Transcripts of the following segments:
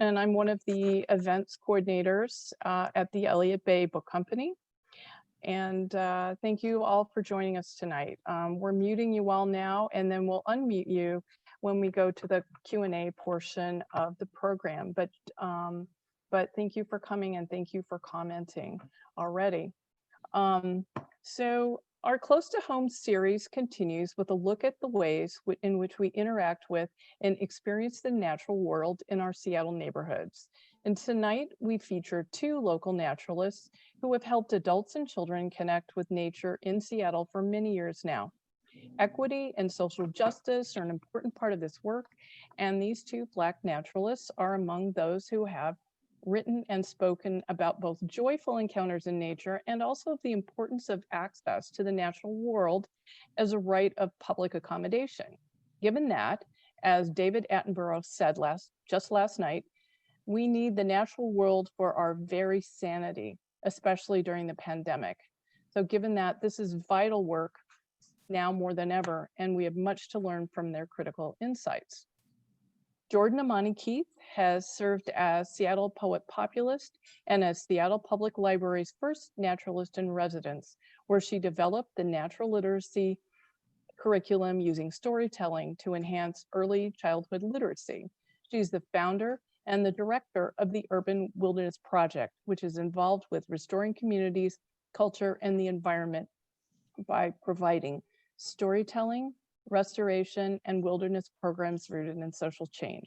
and I'm one of the events coordinators at the Elliott Bay Book Company. And thank you all for joining us tonight. We're muting you all now, and then we'll unmute you when we go to the Q&A portion of the program. But thank you for coming, and thank you for commenting already. So our Close to Home series continues with a look at the ways in which we interact with and experience the natural world in our Seattle neighborhoods. And tonight we feature two local naturalists who have helped adults and children connect with nature in Seattle for many years now. Equity and social justice are an important part of this work, and these two Black naturalists are among those who have written and spoken about both joyful encounters in nature and also the importance of access to the natural world as a right of public accommodation. Given that, as David Attenborough said just last night, we need the natural world for our very sanity, especially during the pandemic. So given that, this is vital work now more than ever, and we have much to learn from their critical insights. Jourdan Imani Keith has served as Seattle Poet Populist and as Seattle Public Library's first Naturalist-in-Residence, where she developed the natural literacy curriculum using storytelling to enhance early childhood literacy. She's the founder and the director of the Urban Wilderness Project, which is involved with restoring communities, culture, and the environment by providing storytelling, restoration, and wilderness programs rooted in social change.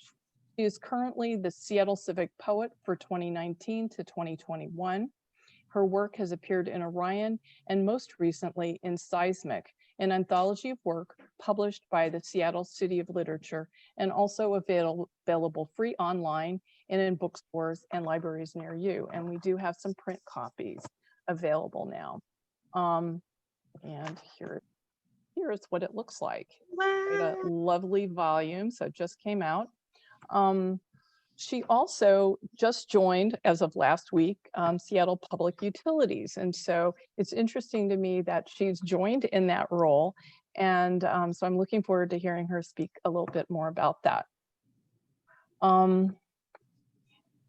She is currently the Seattle Civic Poet for 2019 to 2021. Her work has appeared in Orion and most recently in Seismic, an anthology of work published by the Seattle City of Literature and also available free online and in bookstores and libraries near you. And we do have some print copies available now. And here's what it looks like. Wow. A lovely volume, so it just came out. She also just joined, as of last week, Seattle Public Utilities. And so it's interesting to me that she's joined in that role. And so I'm looking forward to hearing her speak a little bit more about that.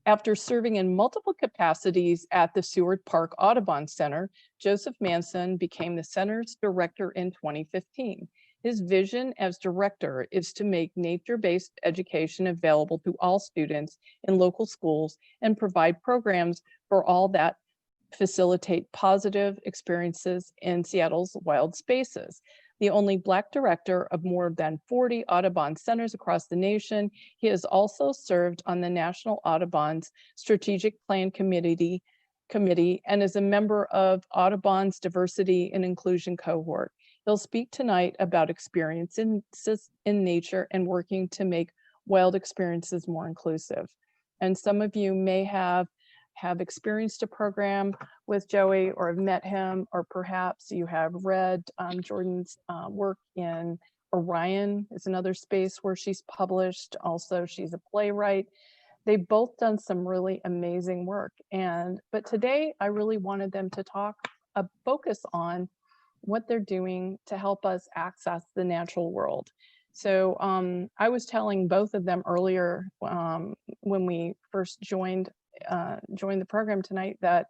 After serving in multiple capacities at the Seward Park Audubon Center, Joseph Manson became the center's director in 2015. His vision as director is to make nature-based education available to all students in local schools and provide programs for all that facilitate positive experiences in Seattle's wild spaces. The only Black director of more than 40 Audubon centers across the nation, he has also served on the National Audubon's Strategic Plan Committee and is a member of Audubon's Diversity and Inclusion Cohort. He'll speak tonight about experiences in nature and working to make wild experiences more inclusive. And some of you may have experienced a program with Joey or have met him, or perhaps you have read Jourdan's work in Orion is another space where she's published. Also, she's a playwright. They've both done some really amazing work. But today I really wanted them to focus on what they're doing to help us access the natural world. So I was telling both of them earlier when we first joined the program tonight that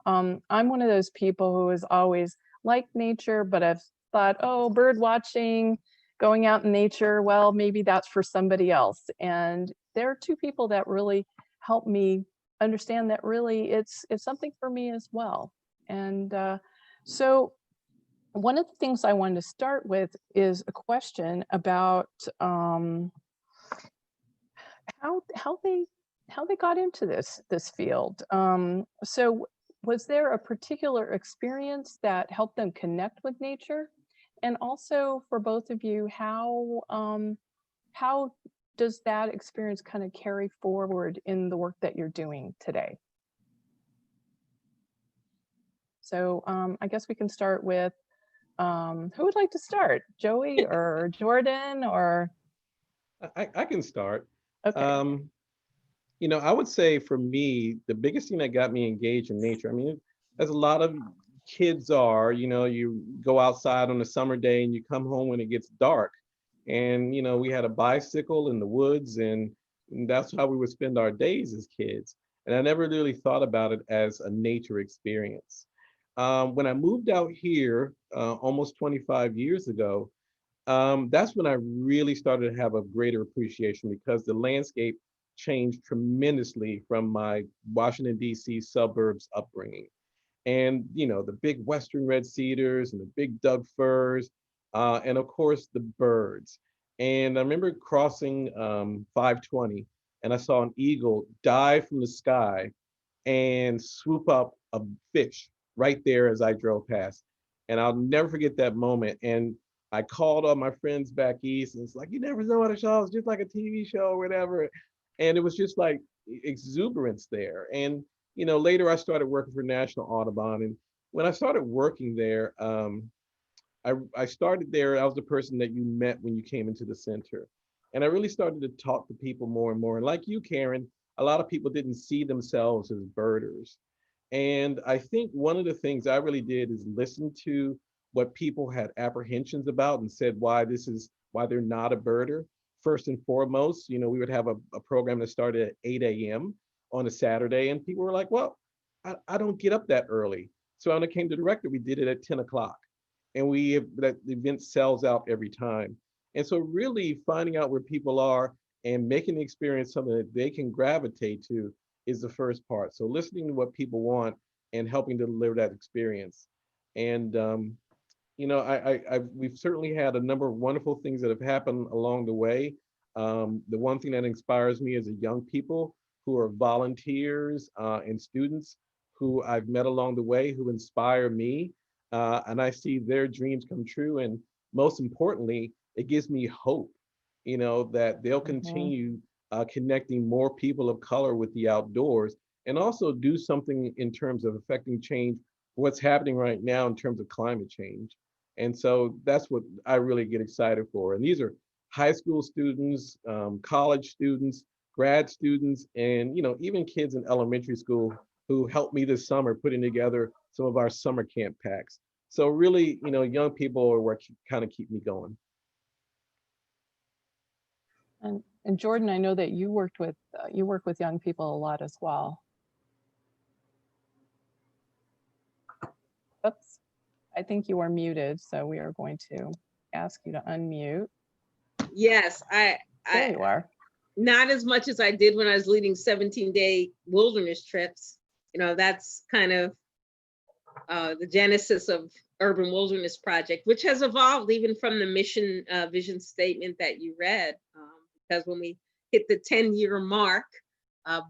I'm one of those people who has always liked nature, but I've thought, oh, bird watching, going out in nature, well, maybe that's for somebody else. And there are two people that really helped me understand that really it's something for me as well. And so one of the things I wanted to start with is a question about how they got into this field. So was there a particular experience that helped them connect with nature? And also for both of you, how does that experience kind of carry forward in the work that you're doing today? So I guess we can start with, who would like to start? Joey or Jourdan or? I can start. Okay. You know, I would say for me, the biggest thing that got me engaged in nature, I mean, as a lot of kids are, you know, you go outside on a summer day and you come home when it gets dark. And, you know, we had a bicycle in the woods and And that's how we would spend our days as kids. And I never really thought about it as a nature experience. When I moved out here almost 25 years ago, that's when I really started to have a greater appreciation because the landscape changed tremendously from my Washington, D.C. suburbs upbringing. And, you know, the big Western red cedars and the big Doug firs, and of course the birds. And I remember crossing 520 and I saw an eagle dive from the sky and swoop up a fish right there as I drove past. And I'll never forget that moment. And I called all my friends back east and it's like, you never saw what I saw. It's just like a TV show or whatever. And it was just like exuberance there. And, you know, later I started working for National Audubon. And when I started working there, I started there, I was the person that you met when you came into the center. And I really started to talk to people more and more. And like you, Karen, a lot of people didn't see themselves as birders. And I think one of the things I really did is listen to what people had apprehensions about and said why they're not a birder. First and foremost, you know, we would have a program that started at 8 a.m. on a Saturday, and people were like, well, I don't get up that early. So when I came to the record, we did it at 10 o'clock. And that the event sells out every time. And so really finding out where people are and making the experience something that they can gravitate to is the first part. So listening to what people want and helping to deliver that experience. And you know, we've certainly had a number of wonderful things that have happened along the way. The one thing that inspires me is the young people who are volunteers and students who I've met along the way who inspire me. And I see their dreams come true. And most importantly, it gives me hope, you know, that they'll continue connecting more people of color with the outdoors and also do something in terms of affecting change, what's happening right now in terms of climate change. And so that's what I really get excited for. And these are high school students, college students, grad students, and, you know, even kids in elementary school who helped me this summer putting together some of our summer camp packs. So really, you know, young people are what kind of keep me going. And Jourdan, I know that you work with young people a lot as well. Oops, I think you are muted, so we are going to ask you to unmute. Yes, There you are. Not as much as I did when I was leading 17-day wilderness trips. You know, that's kind of the genesis of Urban Wilderness Project, which has evolved even from the mission vision statement that you read. Because when we hit the 10-year mark,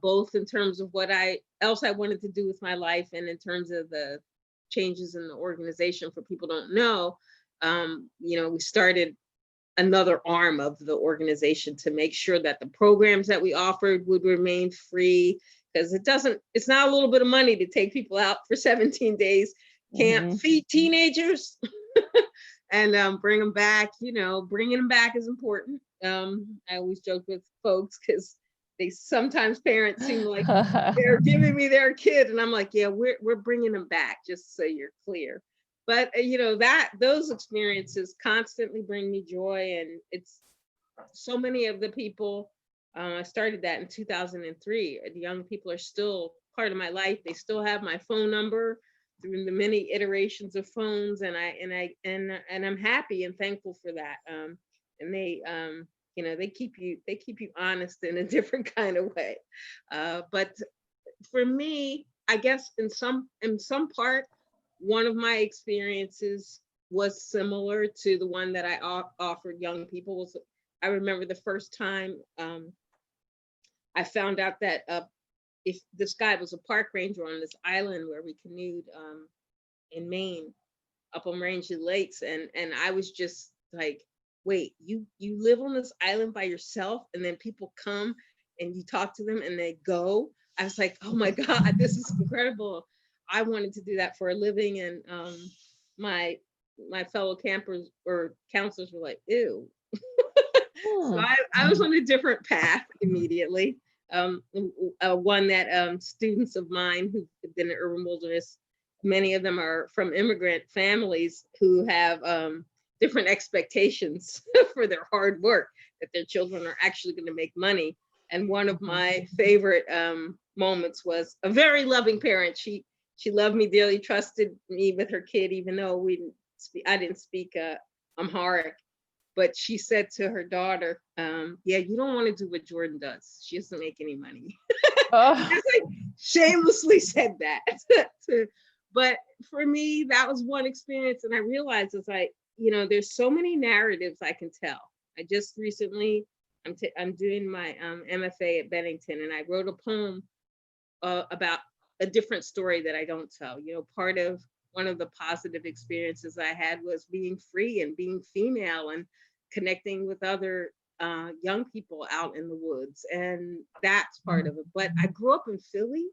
both in terms of what else I wanted to do with my life and in terms of the changes in the organization, for people don't know, you know, we started another arm of the organization to make sure that the programs that we offered would remain free, because it's not a little bit of money to take people out for 17 days, can't feed teenagers and bring them back. You know, bringing them back is important. I always joke with folks because sometimes parents seem like they're giving me their kid, and I'm like, yeah, we're bringing them back, just so you're clear. But you know, those experiences constantly bring me joy, and it's so many of the people. I started that in 2003. The young people are still part of my life. They still have my phone number through the many iterations of phones, and I'm happy and thankful for that. And they, you know, they keep you honest in a different kind of way. But for me, I guess in some part, one of my experiences was similar to the one that I offered young people. I remember the first time I found out that if this guy was a park ranger on this island where we canoed in Maine, up on Rangeley Lakes, and I was just like, wait, you live on this island by yourself, and then people come and you talk to them and they go? I was like, oh my God, this is incredible. I wanted to do that for a living, and my fellow campers or counselors were like, ew. So I was on a different path immediately. One that students of mine who've been in urban wilderness, many of them are from immigrant families who have different expectations for their hard work, that their children are actually going to make money. And one of my favorite moments was a very loving parent. She loved me dearly, trusted me with her kid, even though I didn't speak Amharic. But she said to her daughter, yeah, you don't want to do what Jourdan does. She doesn't make any money. Just like shamelessly said that. But for me, that was one experience. And I realized it's like, there's so many narratives I can tell. I just recently, I'm doing my MFA at Bennington, and I wrote a poem about a different story that I don't tell. Part of one of the positive experiences I had was being free and being female and connecting with other young people out in the woods. And that's part of it. But I grew up in Philly.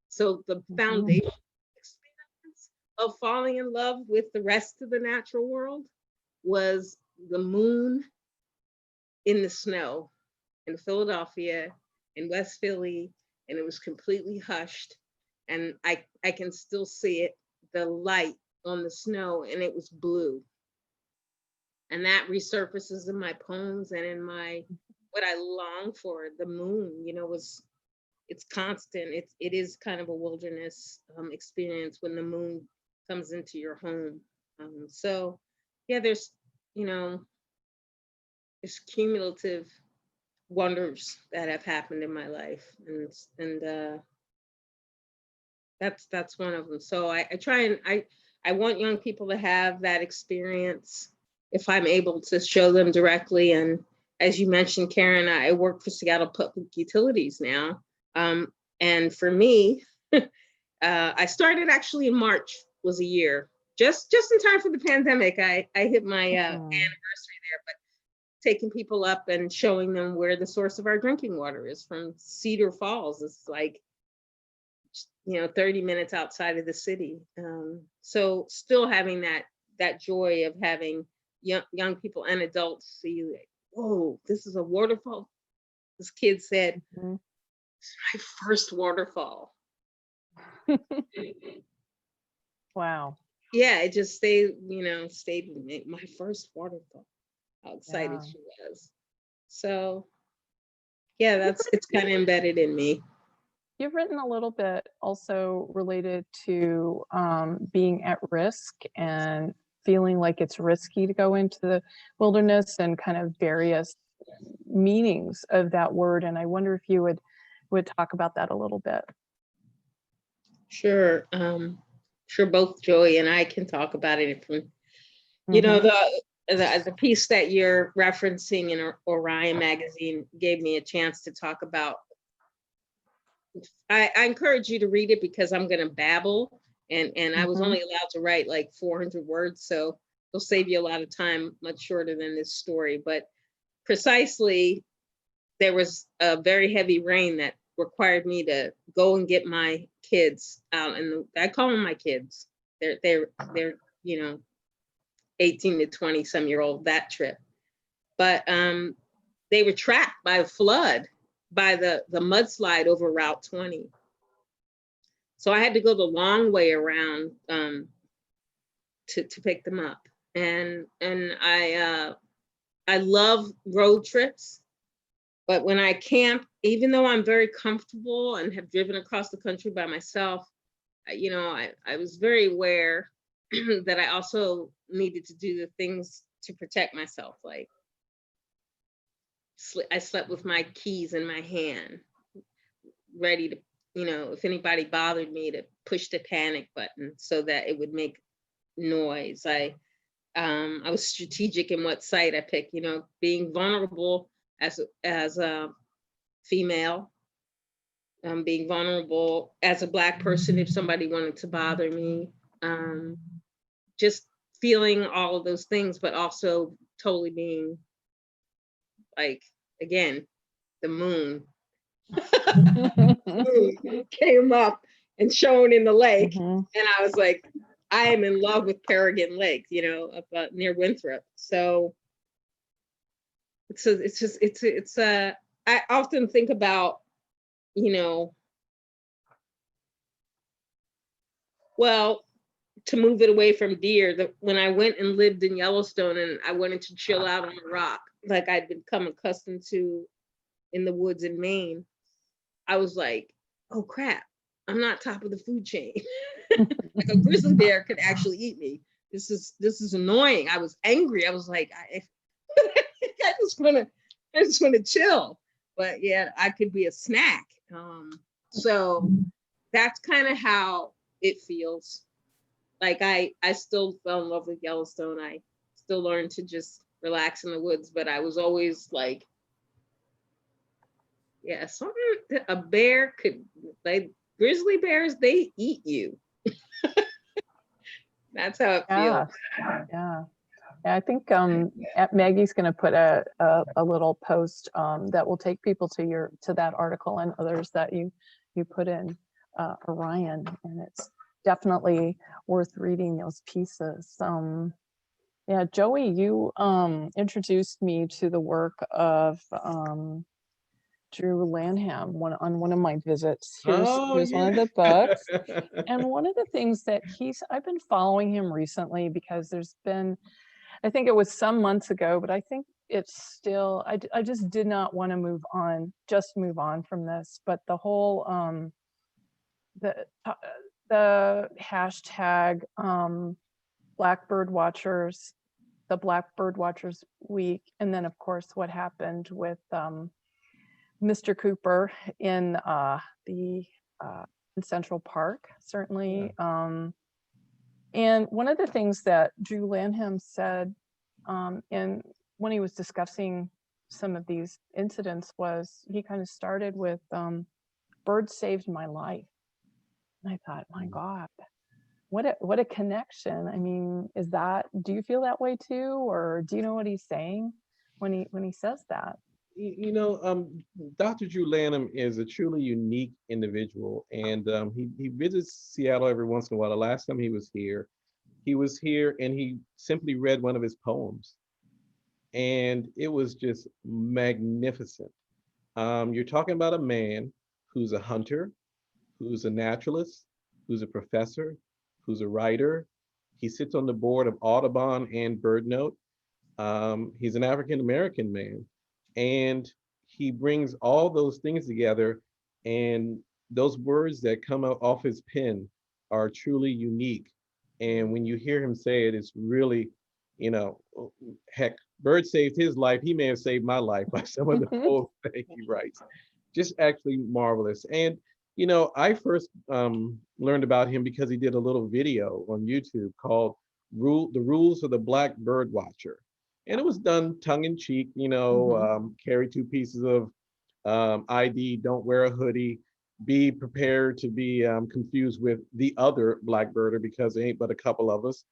So the foundation experience of falling in love with the rest of the natural world was the moon in the snow in Philadelphia, in West Philly, and it was completely hushed. And I can still see it, the light on the snow, and it was blue. And that resurfaces in my poems and in what I long for. The moon, it's constant. It is kind of a wilderness experience when the moon comes into your home. So yeah, there's cumulative wonders that have happened in my life, and that's one of them. So I try and I want young people to have that experience if I'm able to show them directly. And as you mentioned, Karen, I work for Seattle Public Utilities now. And for me, I started actually in March was a year, just in time for the pandemic. I hit my anniversary there, but taking people up and showing them where the source of our drinking water is from Cedar Falls. It's like, 30 minutes outside of the city. So still having that joy of having young people and adults see, like, whoa, this is a waterfall. This kid said, it's my first waterfall. Wow. Yeah, it just stayed with me. My first waterfall. How excited she was. So yeah, it's kind of embedded in me. You've written a little bit also related to being at risk and feeling like it's risky to go into the wilderness and kind of various meanings of that word. And I wonder if you would talk about that a little bit. Sure. Sure, both Joey and I can talk about it. The piece that you're referencing in Orion magazine gave me a chance to talk about. I encourage you to read it because I'm going to babble, and I was only allowed to write like 400 words, so it'll save you a lot of time, much shorter than this story. But precisely, there was a very heavy rain that required me to go and get my kids out, and I call them my kids. They're 18 to 20 some year old, that trip. But they were trapped by a flood, by the mudslide over Route 20. So I had to go the long way around to pick them up. And I love road trips, but when I camp, even though I'm very comfortable and have driven across the country by myself, I was very aware that I also needed to do the things to protect myself. Like I slept with my keys in my hand, ready to, if anybody bothered me, to push the panic button so that it would make noise. I was strategic in what site I picked, being vulnerable as a female, being vulnerable as a Black person if somebody wanted to bother me, just feeling all of those things, but also totally being like, again, the moon came up and shone in the lake. And I was like, I am in love with Paragon Lake, up near Winthrop. So I often think about, well, to move it away from deer, when I went and lived in Yellowstone and I wanted to chill out on a rock, like I'd become accustomed to in the woods in Maine, I was like, oh crap, I'm not top of the food chain. Like a grizzly bear could actually eat me. This is annoying. I was angry. I was like, I just want to chill. But yeah, I could be a snack. So that's kind of how it feels. Like I still fell in love with Yellowstone. I still learned to just relax in the woods, but I was always like, yeah, a bear could, like grizzly bears, they eat you. That's how it Yeah, feels. yeah. Yeah, I think Maggie's going to put a little post that will take people to that article and others that you put in, Orion, and it's definitely worth reading those pieces. Yeah, Joey, you introduced me to the work of Drew Lanham on one of my visits. Here's Oh one of the yeah. books. And one of the things that I've been following him recently because there's been, I think it was some months ago, but I think it's still, I just did not want to move on from this. But the whole, the hashtag Blackbird Watchers, the Blackbird Watchers Week, and then of course what happened with Mr. Cooper in in Central Park, certainly. Yeah. And one of the things that Drew Lanham said when he was discussing some of these incidents was he kind of started with birds saved my life. And I thought, my God, what a connection. I mean, do you feel that way too? Or do you know what he's saying when he says that? You know, Dr. Drew Lanham is a truly unique individual, and he visits Seattle every once in a while. The last time he was here and he simply read one of his poems, and it was just magnificent. You're talking about a man who's a hunter, who's a naturalist, who's a professor, who's a writer. He sits on the board of Audubon and BirdNote. He's an African American man, and he brings all those things together. And those words that come out off his pen are truly unique. And when you hear him say it, it's really, you know, heck, Bird saved his life. He may have saved my life by some of the poems that he writes. Just actually marvelous. And you know, I first learned about him because he did a little video on YouTube called The Rules of the Black Bird Watcher. And it was done tongue in cheek, you know, carry 2 pieces of ID, don't wear a hoodie, be prepared to be confused with the other blackbirder because there ain't but a couple of us.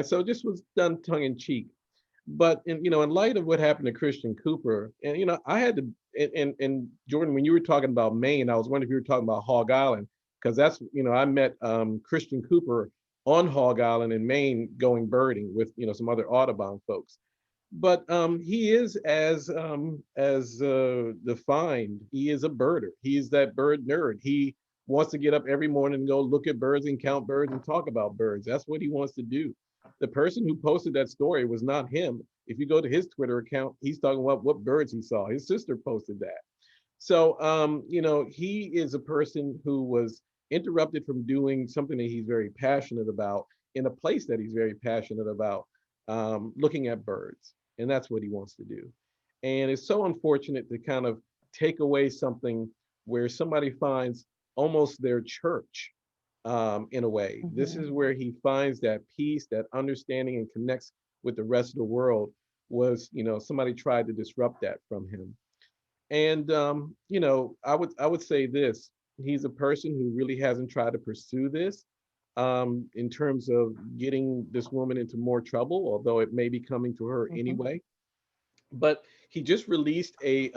So this was done tongue in cheek. But you know, in light of what happened to Christian Cooper, and you know, I had to, and Jourdan, when you were talking about Maine, I was wondering if you were talking about Hog Island, because that's, you know, I met Christian Cooper on Hog Island in Maine going birding with, you know, some other Audubon folks. But he is as defined. He is a birder. He is that bird nerd. He wants to get up every morning and go look at birds and count birds and talk about birds. That's what he wants to do. The person who posted that story was not him. If you go to his Twitter account, he's talking about what birds he saw. His sister posted that. So, you know, he is a person who was interrupted from doing something that he's very passionate about in a place that he's very passionate about, looking at birds. And that's what he wants to do. And it's so unfortunate to kind of take away something where somebody finds almost their church, in a way. This is where he finds that peace, that understanding, and connects with the rest of the world. Was, you know, somebody tried to disrupt that from him. And you know, I would say this: he's a person who really hasn't tried to pursue this in terms of getting this woman into more trouble, although it may be coming to her anyway. But he just released a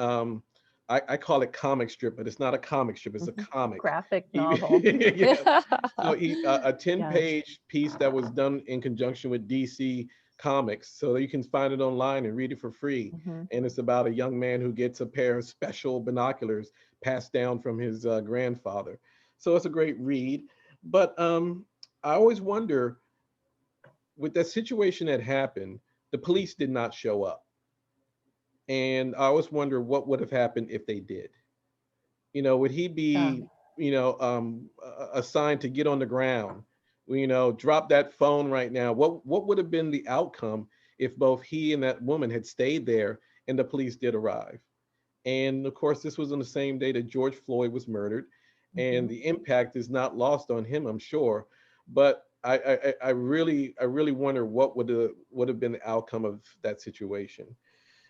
I call it comic strip, but it's not a comic strip, it's a comic. Graphic novel. Yeah. So a 10 Yes. page piece that was done in conjunction with DC Comics. So you can find it online and read it for free. And it's about a young man who gets a pair of special binoculars passed down from his grandfather. So it's a great read. But I always wonder, with that situation that happened, the police did not show up. And I always wonder what would have happened if they did. Would he Yeah. be, assigned to get on the ground? Drop that phone right now. What would have been the outcome if both he and that woman had stayed there and the police did arrive? And of course, this was on the same day that George Floyd was murdered, and Mhm. the impact is not lost on him, I'm sure. But I really wonder what would have been the outcome of that situation.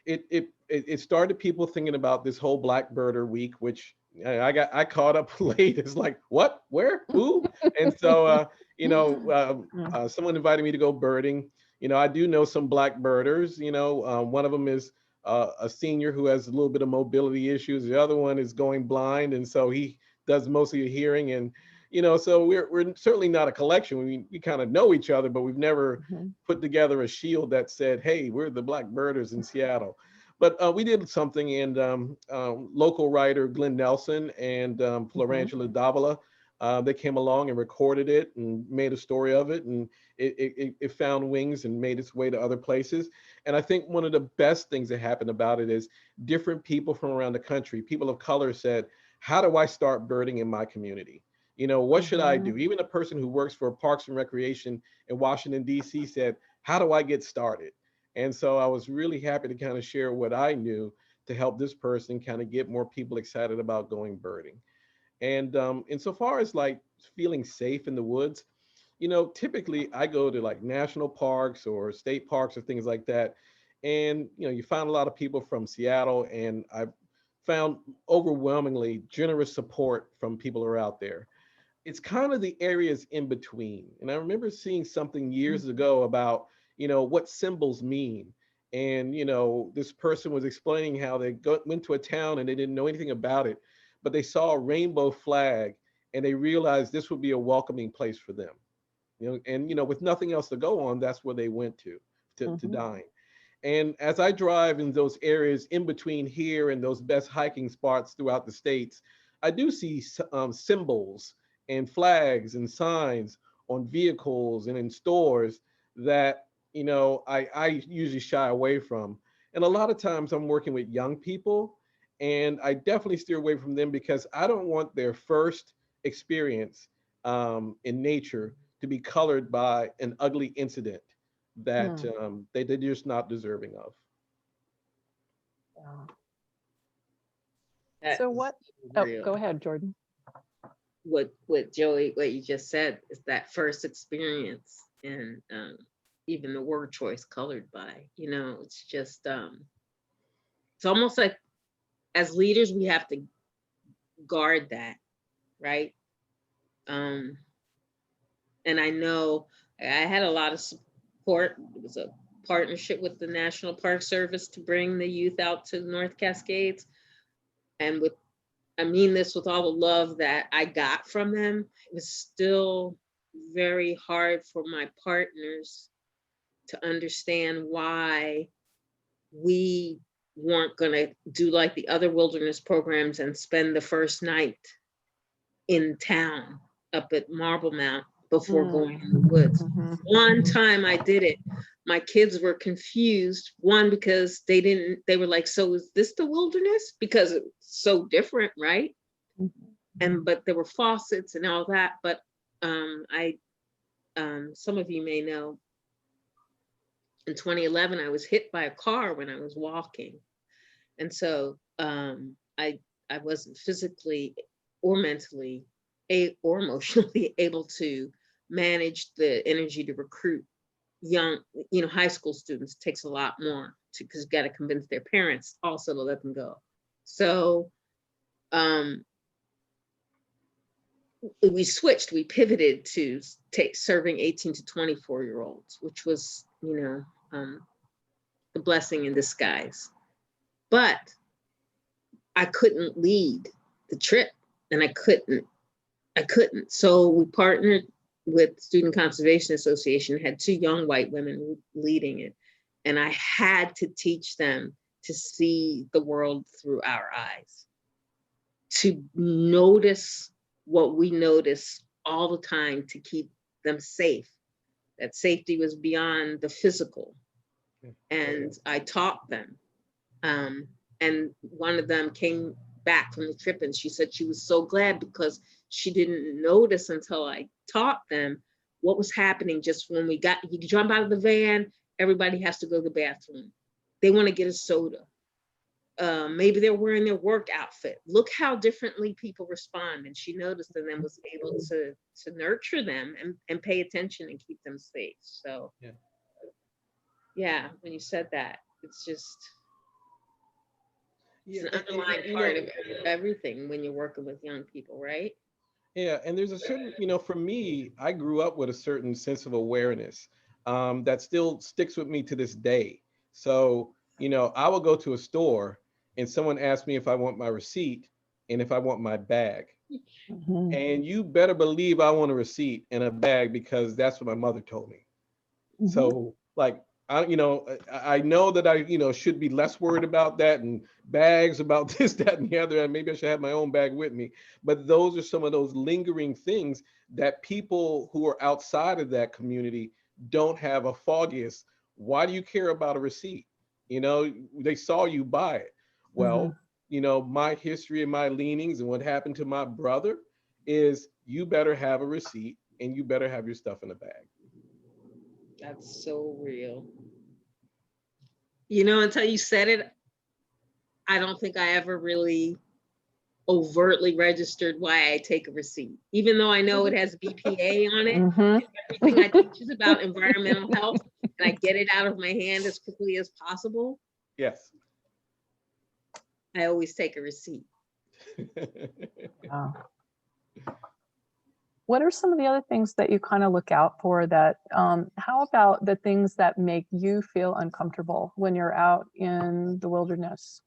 It started people thinking about this whole Blackbirder week, which I caught up late. It's like, what, where, who? And so someone invited me to go birding. I do know some blackbirders. One of them is a senior who has a little bit of mobility issues. The other one is going blind, and so he does mostly hearing. And so we're certainly not a collection. We kind of know each other, but we've never Mhm. put together a shield that said, "Hey, we're the Blackbirders in Seattle." But we did something, and local writer Glenn Nelson and Mhm. Florangela Davila, they came along and recorded it and made a story of it, and it found wings and made its way to other places. And I think one of the best things that happened about it is different people from around the country, people of color, said, "How do I start birding in my community? What should I Mhm. do?" Even a person who works for Parks and Recreation in Washington, D.C. said, "How do I get started?" And so I was really happy to kind of share what I knew to help this person kind of get more people excited about going birding. And insofar as like feeling safe in the woods, typically I go to like national parks or state parks or things like that. And, you find a lot of people from Seattle, and I've found overwhelmingly generous support from people who are out there. It's kind of the areas in between. And I remember seeing something years ago about, what symbols mean. And, this person was explaining how they went to a town and they didn't know anything about it, but they saw a rainbow flag and they realized this would be a welcoming place for them. And, with nothing else to go on, that's where they went to Mhm. dine. And as I drive in those areas in between here and those best hiking spots throughout the states, I do see symbols and flags and signs on vehicles and in stores that, I usually shy away from. And a lot of times I'm working with young people, and I definitely steer away from them because I don't want their first experience in nature to be colored by an ugly incident that Mm. they're just not deserving of. Yeah. That So is what? Oh, real. go ahead, Jordan. What Joey, what you just said is that first experience, and even the word choice colored by, it's just it's almost like as leaders we have to guard that, right? Um, and I know I had a lot of support. It was a partnership with the National Park Service to bring the youth out to the North Cascades. And I mean this with all the love that I got from them, it was still very hard for my partners to understand why we weren't going to do like the other wilderness programs and spend the first night in town up at Marble Mount before going in the woods. Mhm. One time I did it, my kids were confused. One, because they were like, so is this the wilderness? Because it's so different, right? But there were faucets and all that. But some of you may know, in 2011, I was hit by a car when I was walking. And so I wasn't physically or mentally or emotionally able to manage the energy to recruit young, high school students. It takes a lot more because you got to convince their parents also to let them go. So we switched, we pivoted to serving 18 to 24-year-olds, which was, the blessing in disguise. But I couldn't lead the trip, and I couldn't. So we partnered with Student Conservation Association, had two young white women leading it. And I had to teach them to see the world through our eyes, to notice what we notice all the time, to keep them safe, that safety was beyond the physical. And I taught them And one of them came back from the trip and she said she was so glad because she didn't notice until I taught them what was happening just when you jump out of the van, everybody has to go to the bathroom. They want to get a soda. Maybe they're wearing their work outfit. Look how differently people respond. And she noticed and then was able to nurture them and pay attention and keep them safe. So yeah, when you said that, it's just, it's an underlying part of everything when you're working with young people, right? Yeah, and there's a certain, for me, I grew up with a certain sense of awareness that still sticks with me to this day. So, I will go to a store and someone asks me if I want my receipt and if I want my bag. Mhm. And you better believe I want a receipt and a bag because that's what my mother told me. Mhm. So like, I know that I, should be less worried about that and bags about this, that, and the other, and maybe I should have my own bag with me. But those are some of those lingering things that people who are outside of that community don't have a foggiest. Why do you care about a receipt? They saw you buy it. Well, my history and my leanings and what happened to my brother is you better have a receipt and you better have your stuff in a bag. That's so real. Until you said it, I don't think I ever really overtly registered why I take a receipt, even though I know it has BPA on it. Mhm. Everything I teach is about environmental health, and I get it out of my hand as quickly as possible. Yes. I always take a receipt. Wow. What are some of the other things that you kind of look out for that, how about the things that make you feel uncomfortable when you're out in the wilderness,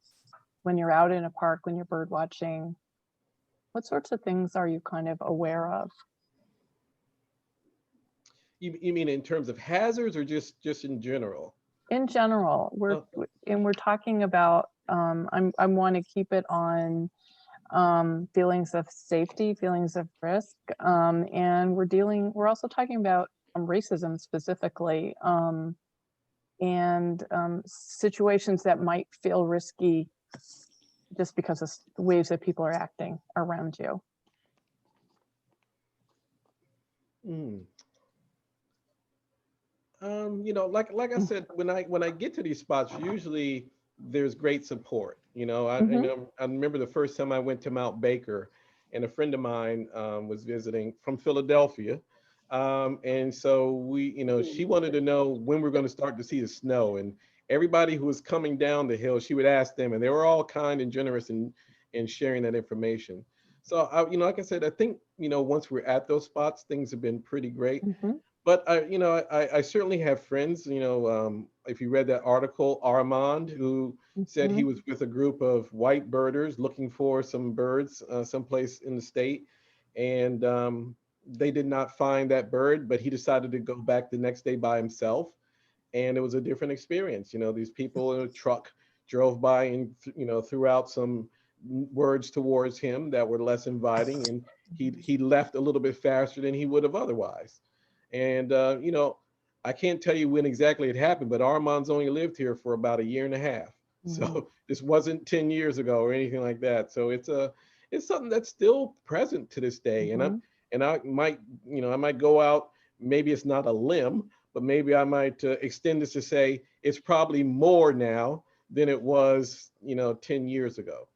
when you're out in a park, when you're bird watching? What sorts of things are you kind of aware of? You mean in terms of hazards or just in general? In general, we're talking about, I want to keep it on feelings of safety, feelings of risk, and we're also talking about racism specifically, and situations that might feel risky just because of the ways that people are acting around you. Like I said, when I get to these spots, usually there's great support. I remember the first time I went to Mount Baker, and a friend of mine was visiting from Philadelphia, and so she wanted to know when we're going to start to see the snow, and everybody who was coming down the hill, she would ask them, and they were all kind and generous in sharing that information. So like I said, I think once we're at those spots, things have been pretty great. But I certainly have friends, if you read that article, Armand, who said he was with a group of white birders looking for some birds someplace in the state. And they did not find that bird, but he decided to go back the next day by himself. And it was a different experience. These people in a truck drove by and, threw out some words towards him that were less inviting. And he left a little bit faster than he would have otherwise. And, I can't tell you when exactly it happened, but Armand's only lived here for about 1.5 years. So this wasn't 10 years ago or anything like that. So it's something that's still present to this day. And I might go out, maybe it's not a limb, but maybe I might extend this to say it's probably more now than it was, 10 years ago.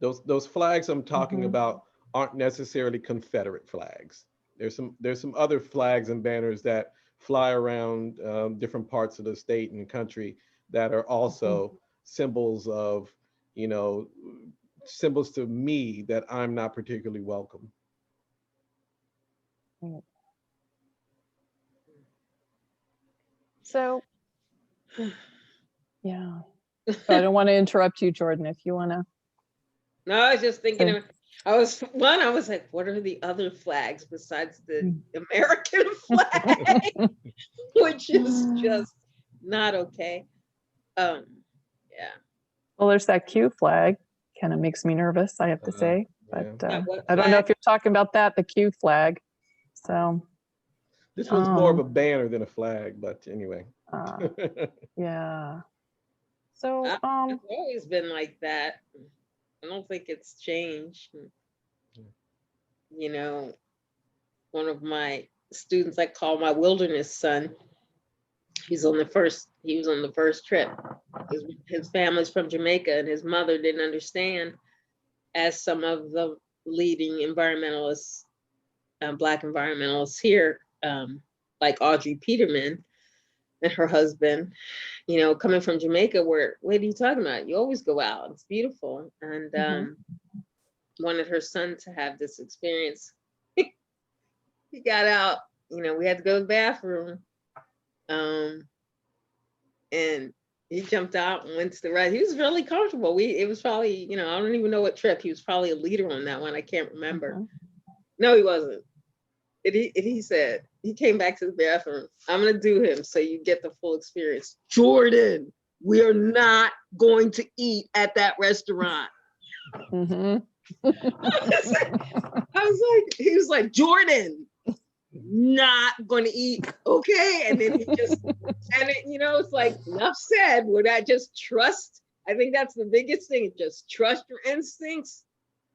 Those flags I'm talking about aren't necessarily Confederate flags. There's some other flags and banners that fly around different parts of the state and country that are also symbols of, symbols to me that I'm not particularly welcome. So, yeah. So I don't want to interrupt you, Jordan, if you want to. No, I was just thinking, I was like, what are the other flags besides the American flag? Which is just not okay. Yeah. Well, there's that Q flag. Kind of makes me nervous, I have to say. But I don't know if you're talking about the Q flag. So this one's more of a banner than a flag, but anyway. Uh, yeah. So, It's always been like that. I don't think it's changed. You know, one of my students I call my wilderness son, he was on the first trip. His family's from Jamaica and his mother didn't understand, as some of the leading environmentalists, Black environmentalists here, like Audrey Peterman and her husband, you know, coming from Jamaica, what are you talking about? You always go out, it's beautiful. And wanted her son to have this experience. He got out, you know, we had to go to the bathroom. And he jumped out and went to the right. He was really comfortable. It was probably, you know, I don't even know what trip. He was probably a leader on that one. I can't remember. No, he wasn't. He said, he came back to the bathroom. I'm going to do him so you get the full experience. Jourdan, we are not going to eat at that restaurant. I was like, he was like, Jourdan, not going to eat. Okay. And then he just, and it, you know, it's like, enough said, would I just trust? I think that's the biggest thing. Just trust your instincts,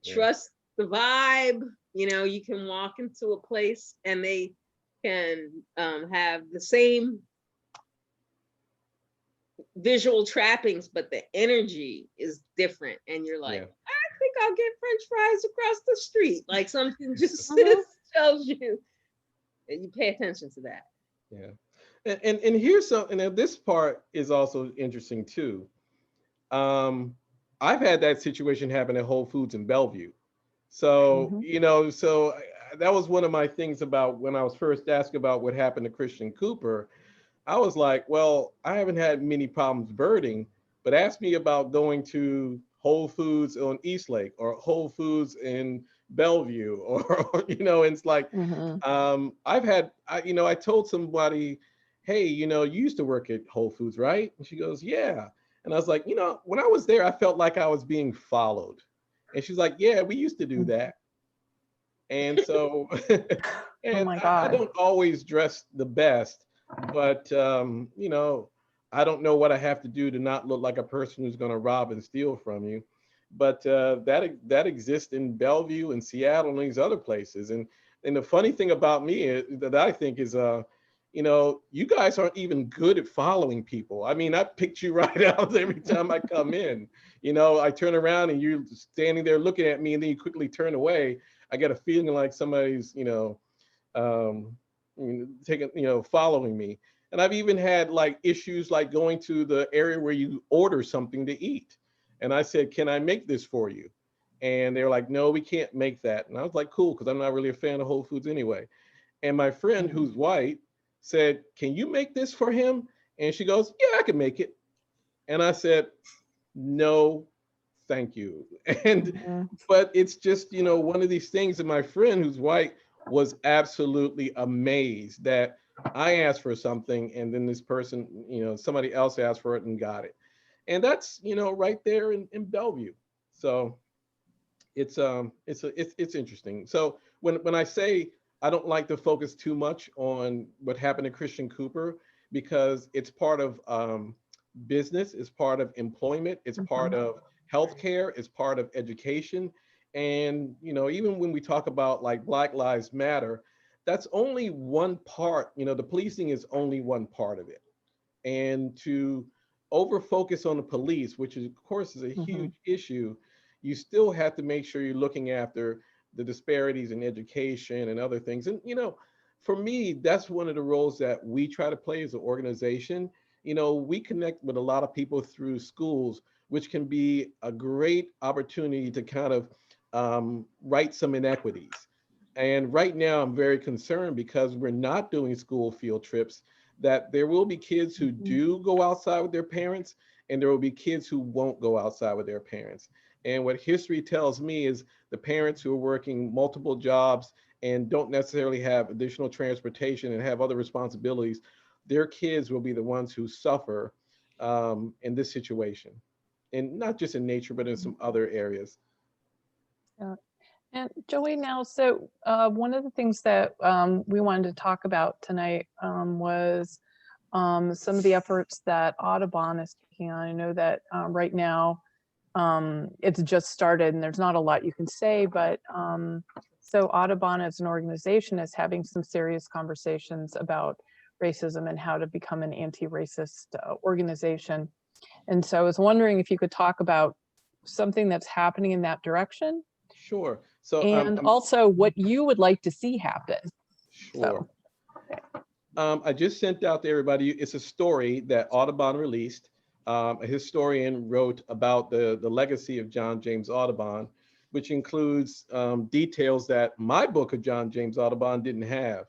trust the vibe. You know, you can walk into a place and they can have the same visual trappings, but the energy is different. And you're like, I think I'll get French fries across the street. Like something just tells you, and you pay attention to that. Yeah. And here's something, and this part is also interesting too. I've had that situation happen at Whole Foods in Bellevue. So, you know, so that was one of my things about when I was first asked about what happened to Christian Cooper. I was like, well, I haven't had many problems birding, but ask me about going to Whole Foods on Eastlake or Whole Foods in Bellevue, or, you know, and it's like, I told somebody, hey, you know, you used to work at Whole Foods, right? And she goes, yeah. And I was like, you know, when I was there, I felt like I was being followed. And she's like, yeah, we used to do that. And so, and I don't always dress the best, but, you know, I don't know what I have to do to not look like a person who's going to rob and steal from you. But that exists in Bellevue and Seattle and these other places. And the funny thing about me that I think is, you know, you guys aren't even good at following people. I mean, I picked you right out every time I come in. You know, I turn around and you're standing there looking at me, and then you quickly turn away. I get a feeling like somebody's, you know, following me. And I've even had like issues like going to the area where you order something to eat. And I said, can I make this for you? And they were like, no, we can't make that. And I was like, cool, because I'm not really a fan of Whole Foods anyway. And my friend who's white said, can you make this for him? And she goes, yeah, I can make it. And I said, no, thank you. And, but it's just, you know, one of these things that my friend who's white was absolutely amazed that I asked for something and then this person, you know, somebody else asked for it and got it. And that's, you know, right there in Bellevue. So it's interesting. So when I say I don't like to focus too much on what happened to Christian Cooper, because it's part of business, it's part of employment, it's part of healthcare, it's part of education. And, you know, even when we talk about like Black Lives Matter, that's only one part, you know, the policing is only one part of it. And to over focus on the police, which is, of course is a huge issue, you still have to make sure you're looking after the disparities in education and other things. And, you know, for me, that's one of the roles that we try to play as an organization. You know, we connect with a lot of people through schools, which can be a great opportunity to kind of right some inequities. And right now I'm very concerned because we're not doing school field trips, that there will be kids who do go outside with their parents, and there will be kids who won't go outside with their parents. And what history tells me is the parents who are working multiple jobs and don't necessarily have additional transportation and have other responsibilities, their kids will be the ones who suffer in this situation. And not just in nature, but in some other areas. Yeah. And Joey, now, so one of the things that we wanted to talk about tonight was some of the efforts that Audubon is taking on. I know that right now it's just started and there's not a lot you can say, but so Audubon as an organization is having some serious conversations about racism and how to become an anti-racist organization. And so I was wondering if you could talk about something that's happening in that direction. Sure. So and also what you would like to see happen. Sure. So. I just sent out to everybody, it's a story that Audubon released. A historian wrote about the legacy of John James Audubon, which includes details that my book of John James Audubon didn't have.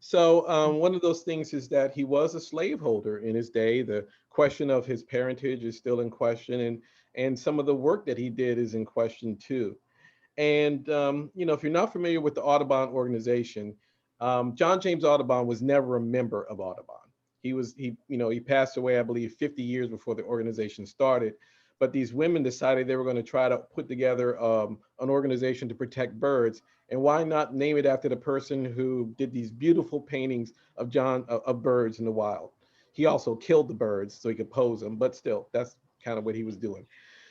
So one of those things is that he was a slaveholder in his day. The question of his parentage is still in question, and some of the work that he did is in question too. And you know, if you're not familiar with the Audubon organization, John James Audubon was never a member of Audubon. He passed away, I believe, 50 years before the organization started. But these women decided they were going to try to put together an organization to protect birds. And why not name it after the person who did these beautiful paintings of birds in the wild? He also killed the birds so he could pose them, but still, that's kind of what he was doing.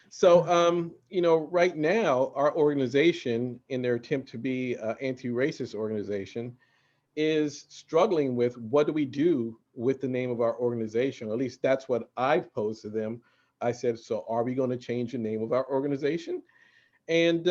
So, you know, right now, our organization, in their attempt to be an anti-racist organization, is struggling with what do we do with the name of our organization? Or at least that's what I've posed to them. I said, so are we going to change the name of our organization? And,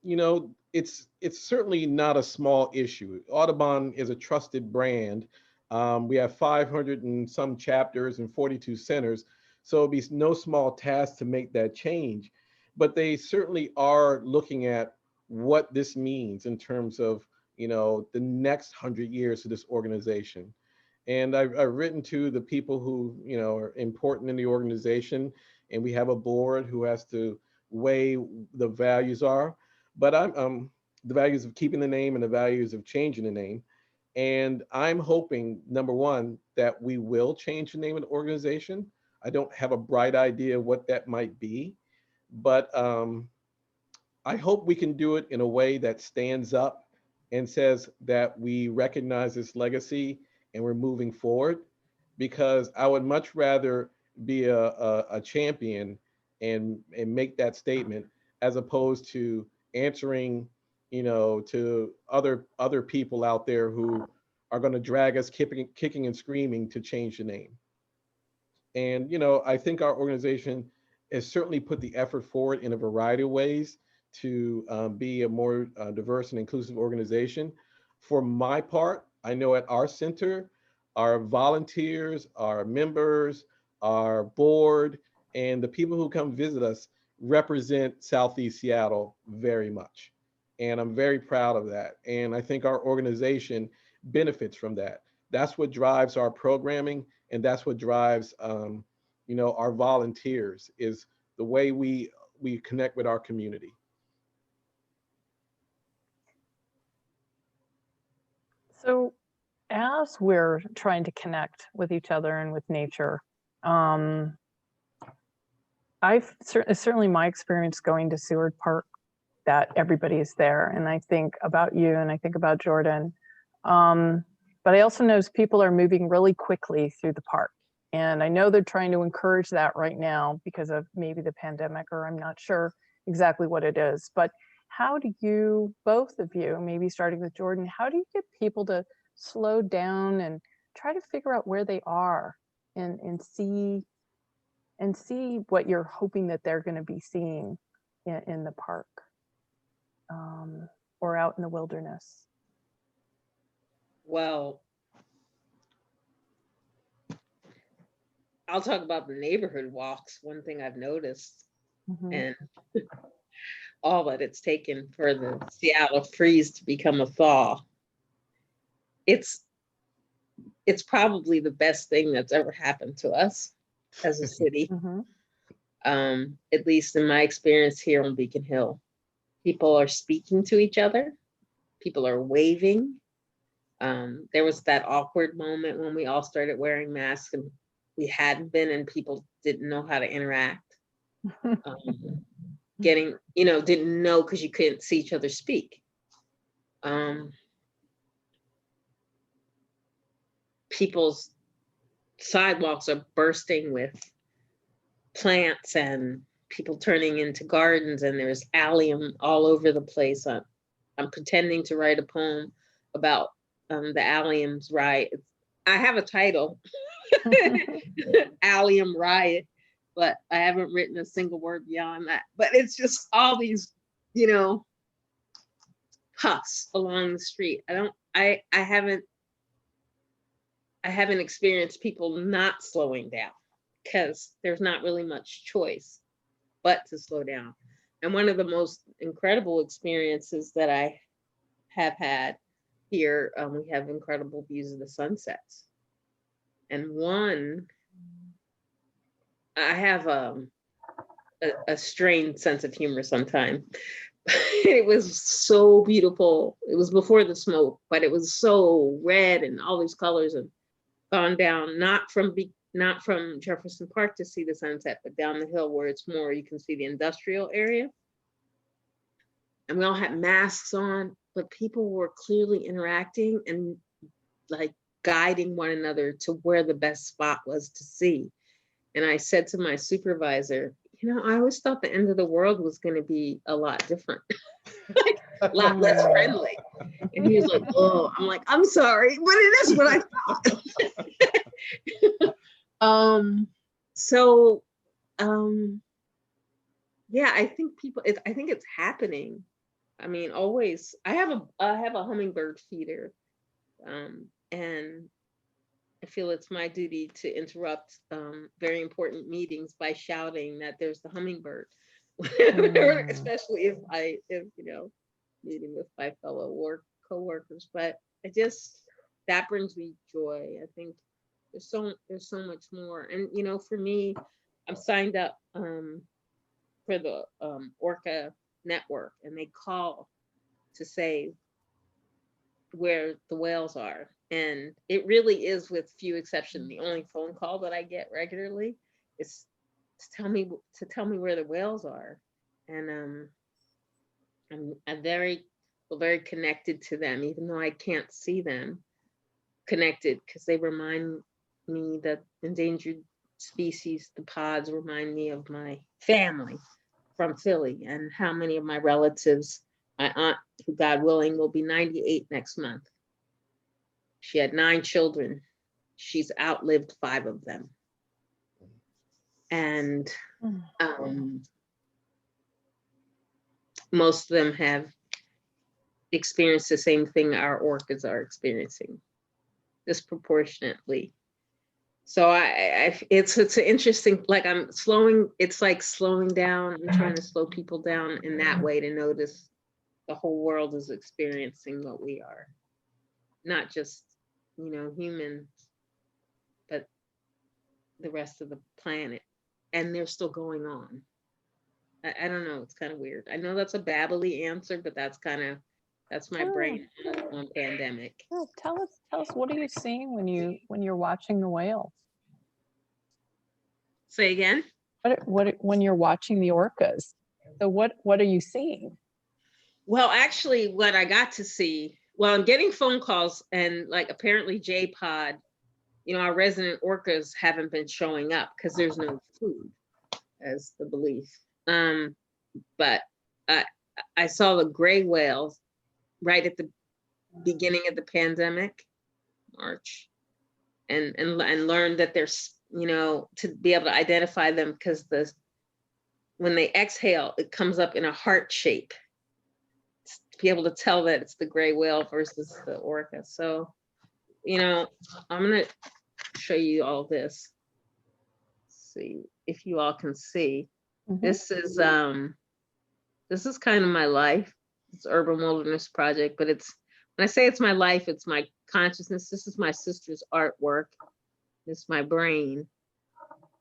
you know, it's certainly not a small issue. Audubon is a trusted brand. We have 500 and some chapters and 42 centers. So it'll be no small task to make that change. But they certainly are looking at what this means in terms of, you know, the next 100 years of this organization. And I've written to the people who, you know, are important in the organization, and we have a board who has to weigh the values are, but I'm the values of keeping the name and the values of changing the name. And I'm hoping, number one, that we will change the name of the organization. I don't have a bright idea what that might be, but I hope we can do it in a way that stands up and says that we recognize this legacy and we're moving forward, because I would much rather be a champion and make that statement as opposed to answering, you know, to other people out there who are going to drag us kicking and screaming to change the name. And, you know, I think our organization has certainly put the effort forward in a variety of ways to be a more diverse and inclusive organization. For my part, I know at our center, our volunteers, our members, our board, and the people who come visit us represent Southeast Seattle very much. And I'm very proud of that. And I think our organization benefits from that. That's what drives our programming, and that's what drives you know, our volunteers, is the way we connect with our community. So as we're trying to connect with each other and with nature, certainly my experience going to Seward Park, that everybody is there. And I think about you and I think about Jourdan. But I also know people are moving really quickly through the park. And I know they're trying to encourage that right now because of maybe the pandemic, or I'm not sure exactly what it is. But how do you, both of you, maybe starting with Jourdan, how do you get people to slow down and try to figure out where they are and see what you're hoping that they're going to be seeing in the park or out in the wilderness? Well, I'll talk about the neighborhood walks. One thing I've noticed, and all that it's taken for the Seattle freeze to become a thaw. It's probably the best thing that's ever happened to us as a city. At least in my experience here on Beacon Hill. People are speaking to each other. People are waving. There was that awkward moment when we all started wearing masks and we hadn't been, and people didn't know how to interact. Getting, you know, didn't know because you couldn't see each other speak. People's sidewalks are bursting with plants and people turning into gardens, and there's allium all over the place. I'm pretending to write a poem about the allium's riot. I have a title, Allium Riot, but I haven't written a single word beyond that. But it's just all these, you know, puffs along the street. I haven't experienced people not slowing down, because there's not really much choice but to slow down. And one of the most incredible experiences that I have had here, we have incredible views of the sunsets. And one, I have a strange sense of humor sometimes. It was so beautiful. It was before the smoke, but it was so red and all these colors, and gone down, not from Jefferson Park to see the sunset, but down the hill where it's more, you can see the industrial area. And we all had masks on, but people were clearly interacting and like guiding one another to where the best spot was to see. And I said to my supervisor, you know, I always thought the end of the world was going to be a lot different, like a lot less friendly. And he was like, oh, I'm like, I'm sorry, but it is what I thought. Yeah, I think I think it's happening. I mean, always, I have a hummingbird feeder, and I feel it's my duty to interrupt very important meetings by shouting that there's the hummingbird, especially if you know, meeting with my fellow co-workers. But that brings me joy. I think there's so much more. And you know, for me, I'm signed up for the Orca network, and they call to say where the whales are. And it really is, with few exceptions, the only phone call that I get regularly is to tell me where the whales are. And I'm very connected to them, even though I can't see them. Connected because they remind me that endangered species, the pods, remind me of my family from Philly, and how many of my relatives, my aunt, who God willing will be 98 next month. She had 9 children. She's outlived 5 of them. And most of them have experienced the same thing our orchids are experiencing, disproportionately. So it's an interesting, like it's like slowing down. I'm trying to slow people down in that way, to notice the whole world is experiencing what we are. Not just, you know, humans, but the rest of the planet. And they're still going on. I don't know, it's kind of weird. I know that's a babbly answer, but that's my brain on pandemic. Oh, tell us, what are you seeing when you're watching the whales? Say again? What when you're watching the orcas? So what are you seeing? Well, actually, what I got to see, well, I'm getting phone calls, and like apparently J-Pod, you know, our resident orcas haven't been showing up because there's no food, as the belief. But I saw the gray whales right at the beginning of the pandemic, March, and learned that there's, you know, to be able to identify them, because when they exhale, it comes up in a heart shape, to be able to tell that it's the gray whale versus the orca. So, you know, I'm gonna show you all this. Let's see if you all can see. This is kind of my life. It's Urban Wilderness Project, but when I say it's my life, it's my consciousness. This is my sister's artwork. This is my brain,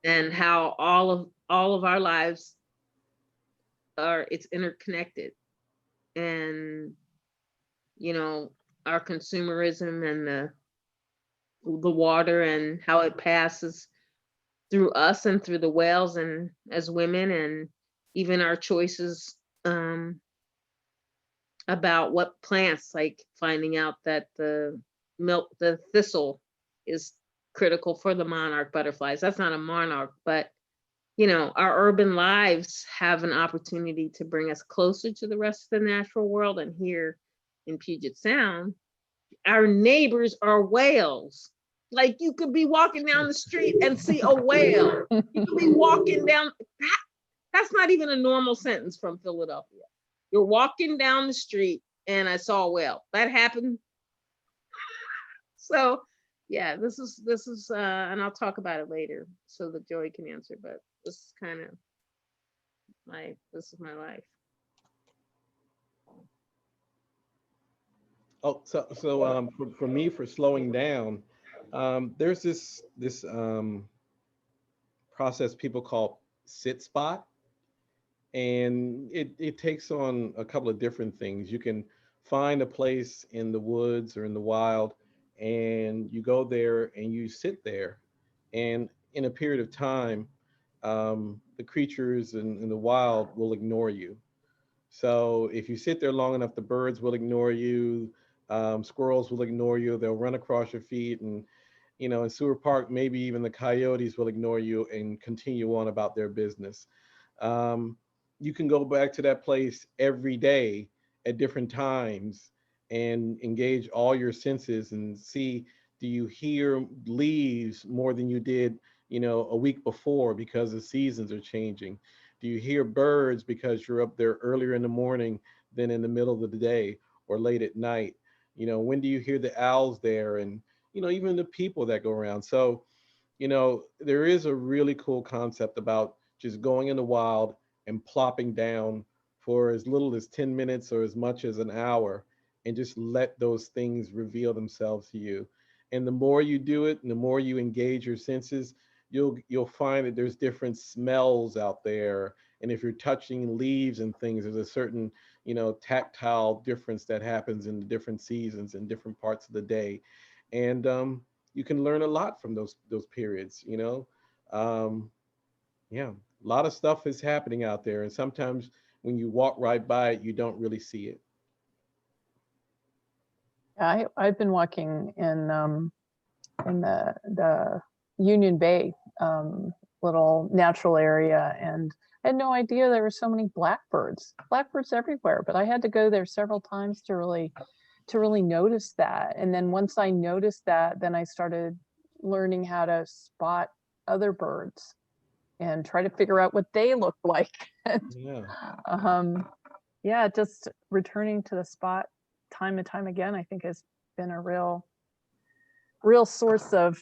and how all of our lives it's interconnected. And, you know, our consumerism and the water, and how it passes through us and through the whales, and as women, and even our choices about what plants, like finding out that the thistle is critical for the monarch butterflies. That's not a monarch, but you know, our urban lives have an opportunity to bring us closer to the rest of the natural world. And here in Puget Sound, our neighbors are whales. Like you could be walking down the street and see a whale. You could be walking down, that's not even a normal sentence from Philadelphia. You're walking down the street and I saw a whale. That happened. So yeah, this is and I'll talk about it later so that Joy can answer, but this is kind of this is my life. Oh, so for me, for slowing down, there's this process people call sit spot, and it takes on a couple of different things. You can find a place in the woods or in the wild, and you go there and you sit there, and in a period of time, the creatures in the wild will ignore you. So if you sit there long enough, the birds will ignore you, squirrels will ignore you, they'll run across your feet, and you know, in Seward Park, maybe even the coyotes will ignore you and continue on about their business. Um, you can go back to that place every day at different times and engage all your senses and see, do you hear leaves more than you did, you know, a week before because the seasons are changing? Do you hear birds because you're up there earlier in the morning than in the middle of the day or late at night? You know, when do you hear the owls there? And, you know, even the people that go around. So, you know, there is a really cool concept about just going in the wild and plopping down for as little as 10 minutes or as much as an hour and just let those things reveal themselves to you. And the more you do it and the more you engage your senses, you'll find that there's different smells out there. And if you're touching leaves and things, there's a certain, you know, tactile difference that happens in the different seasons and different parts of the day. And you can learn a lot from those periods, you know. Yeah, a lot of stuff is happening out there, and sometimes when you walk right by it, you don't really see it. I've been walking in the Union Bay little natural area, and I had no idea there were so many blackbirds everywhere, but I had to go there several times to really notice that. And then once I noticed that, then I started learning how to spot other birds and try to figure out what they look like. Yeah. Yeah, just returning to the spot time and time again, I think has been a real source of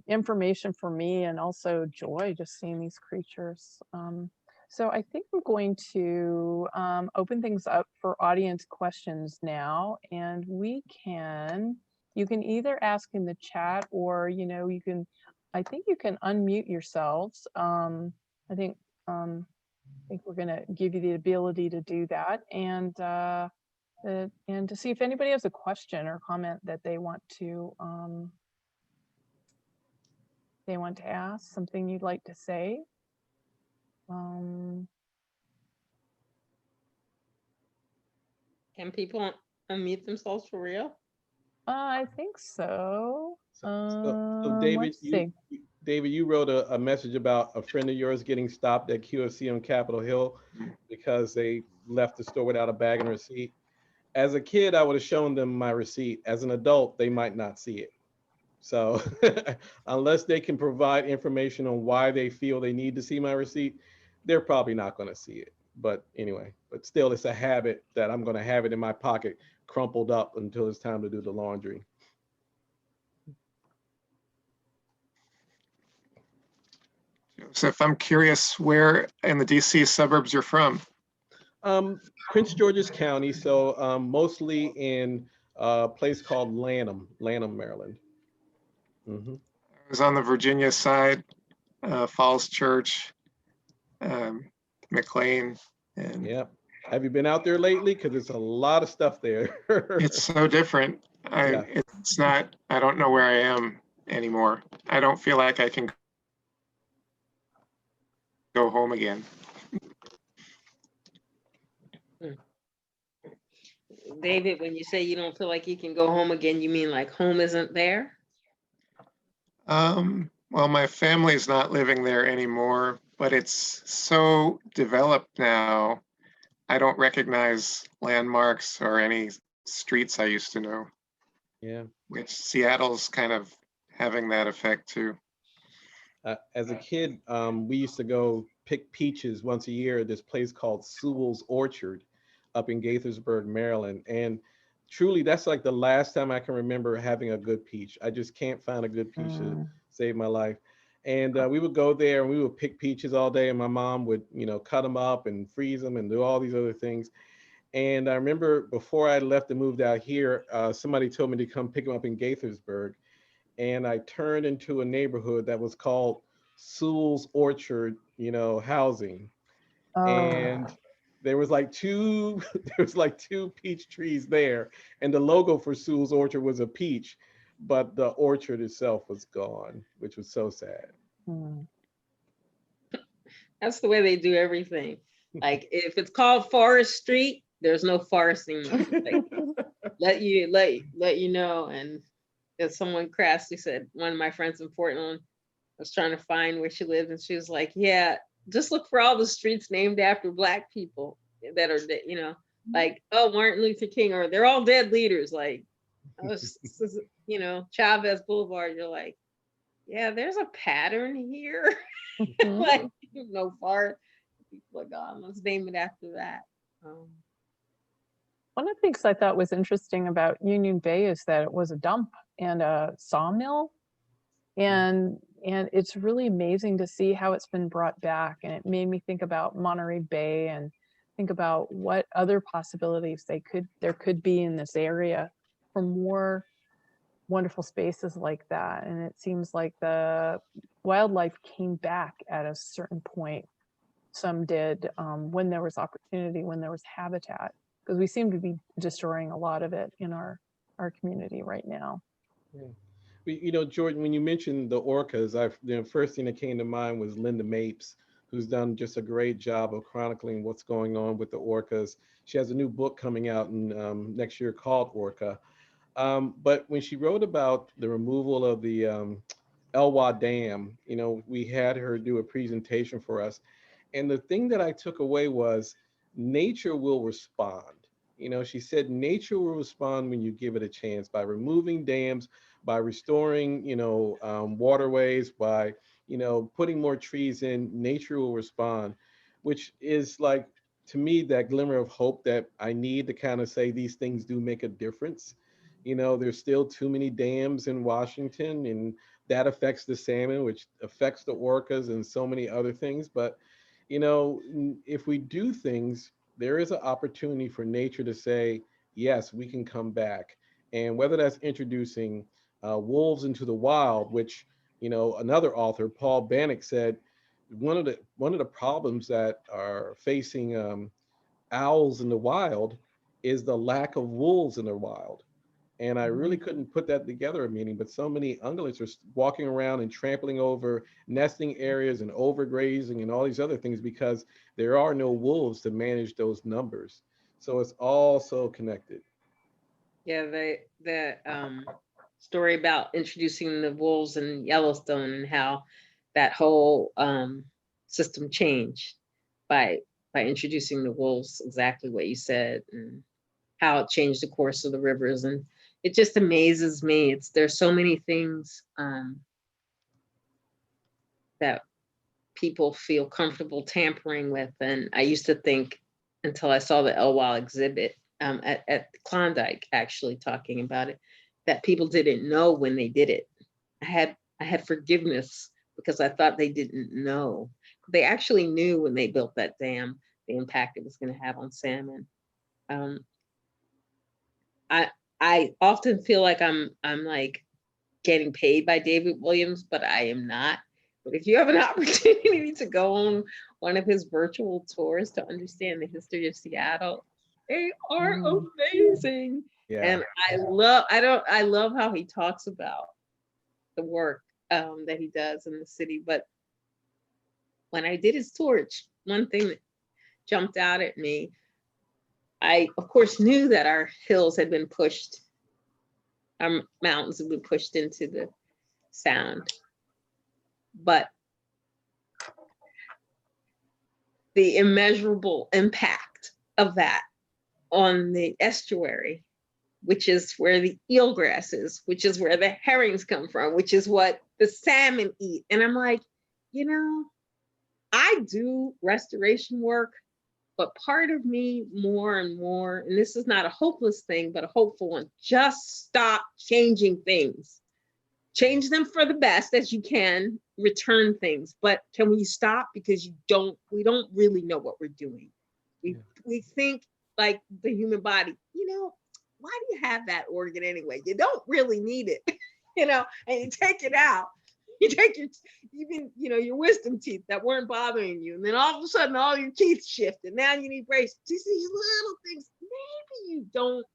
information for me, and also joy just seeing these creatures. So I think we're going to open things up for audience questions now, and you can either ask in the chat, or I think you can unmute yourselves. I think we're going to give you the ability to do that, and to see if anybody has a question or comment that they want to ask, something you'd like to say. Can people unmute themselves for real? I think so. So David, you wrote a message about a friend of yours getting stopped at QFC on Capitol Hill because they left the store without a bag and receipt. As a kid, I would have shown them my receipt. As an adult, they might not see it. So unless they can provide information on why they feel they need to see my receipt, they're probably not going to see it. But anyway, but still, it's a habit that I'm going to have it in my pocket, crumpled up until it's time to do the laundry. Joseph, I'm curious where in the DC suburbs you're from. Prince George's County, so mostly in a place called Lanham, Maryland. Mm-hmm. I was on the Virginia side, Falls Church, McLean. And yeah. Have you been out there lately? Because there's a lot of stuff there. It's so different. It's not, I don't know where I am anymore. I don't feel like I can go home again. David, when you say you don't feel like you can go home again, you mean like home isn't there? Well, my family's not living there anymore, but it's so developed now. I don't recognize landmarks or any streets I used to know, Yeah. which Seattle's kind of having that effect too. As a kid, we used to go pick peaches once a year at this place called Sewell's Orchard up in Gaithersburg, Maryland. And truly, that's like the last time I can remember having a good peach. I just can't find a good peach to save my life. And we would go there and we would pick peaches all day. And my mom would, cut them up and freeze them and do all these other things. And I remember before I left and moved out here, somebody told me to come pick them up in Gaithersburg. And I turned into a neighborhood that was called Sewell's Orchard, housing. And there was like two peach trees there, and the logo for Sewell's Orchard was a peach, but the orchard itself was gone, which was so sad. That's the way they do everything. Like if it's called Forest Street, there's no forest anymore. Like, let you know. And as someone crassly said, one of my friends in Portland was trying to find where she lived, and she was like, "Yeah, just look for all the streets named after Black people that are, like, oh, Martin Luther King, or they're all dead leaders, like, Chavez Boulevard." You're like, yeah, there's a pattern here. Like, no far, people are gone. Let's name it after that. One of the things I thought was interesting about Union Bay is that it was a dump and a sawmill. And it's really amazing to see how it's been brought back. And it made me think about Monterey Bay and think about what other possibilities there could be in this area for more wonderful spaces like that. And it seems like the wildlife came back at a certain point. Some did when there was opportunity, when there was habitat, because we seem to be destroying a lot of it in our community right now. Yeah. Jordan, when you mentioned the orcas, the first thing that came to mind was Linda Mapes, who's done just a great job of chronicling what's going on with the orcas. She has a new book coming out in next year called Orca. But when she wrote about the removal of the Elwha Dam, we had her do a presentation for us. And the thing that I took away was nature will respond. She said nature will respond when you give it a chance by removing dams, by restoring, waterways, by, putting more trees in. Nature will respond, which is like, to me, that glimmer of hope that I need to kind of say these things do make a difference. There's still too many dams in Washington, and that affects the salmon, which affects the orcas and so many other things. But, if we do things, there is an opportunity for nature to say, yes, we can come back. And whether that's introducing wolves into the wild, which, another author, Paul Bannock, said, one of the problems that are facing owls in the wild is the lack of wolves in the wild. And I really couldn't put that together a meaning, but so many ungulates are walking around and trampling over nesting areas and overgrazing and all these other things because there are no wolves to manage those numbers. So it's all so connected. Yeah, the story about introducing the wolves in Yellowstone and how that whole system changed by introducing the wolves, exactly what you said, and how it changed the course of the rivers. And it just amazes me. There's so many things that people feel comfortable tampering with. And I used to think, until I saw the Elwha exhibit at Klondike, actually talking about it, that people didn't know when they did it. I had forgiveness because I thought they didn't know. They actually knew when they built that dam, the impact it was going to have on salmon. I often feel like I'm like getting paid by David Williams, but I am not. But if you have an opportunity to go on one of his virtual tours to understand the history of Seattle, they are amazing. Yeah. And I love how he talks about the work that he does in the city. But when I did his tour, one thing that jumped out at me, I of course knew that our hills had been pushed, our mountains have been pushed into sound, but the immeasurable impact of that on the estuary, which is where the eelgrass is, which is where the herrings come from, which is what the salmon eat. And I'm like, you know, I do restoration work, but part of me more and more, and this is not a hopeless thing, but a hopeful one, just stop changing things. Change them for the best as you can, return things, but can we stop? Because we don't really know what we're doing. We think like the human body, you know, why do you have that organ anyway? You don't really need it, you know, and you take it out. You take your wisdom teeth that weren't bothering you. And then all of a sudden, all your teeth shift and now you need braces. These little things,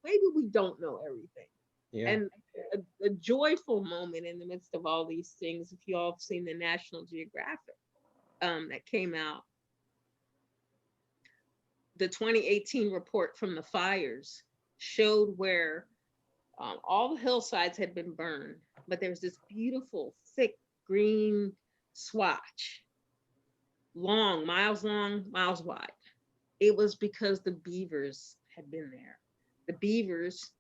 maybe we don't know everything. Yeah. And a joyful moment in the midst of all these things, if you all have seen the National Geographic that came out, the 2018 report from the fires showed where all the hillsides had been burned, but there was this beautiful, thick green swatch, miles long, miles wide. It was because the beavers had been there. The beavers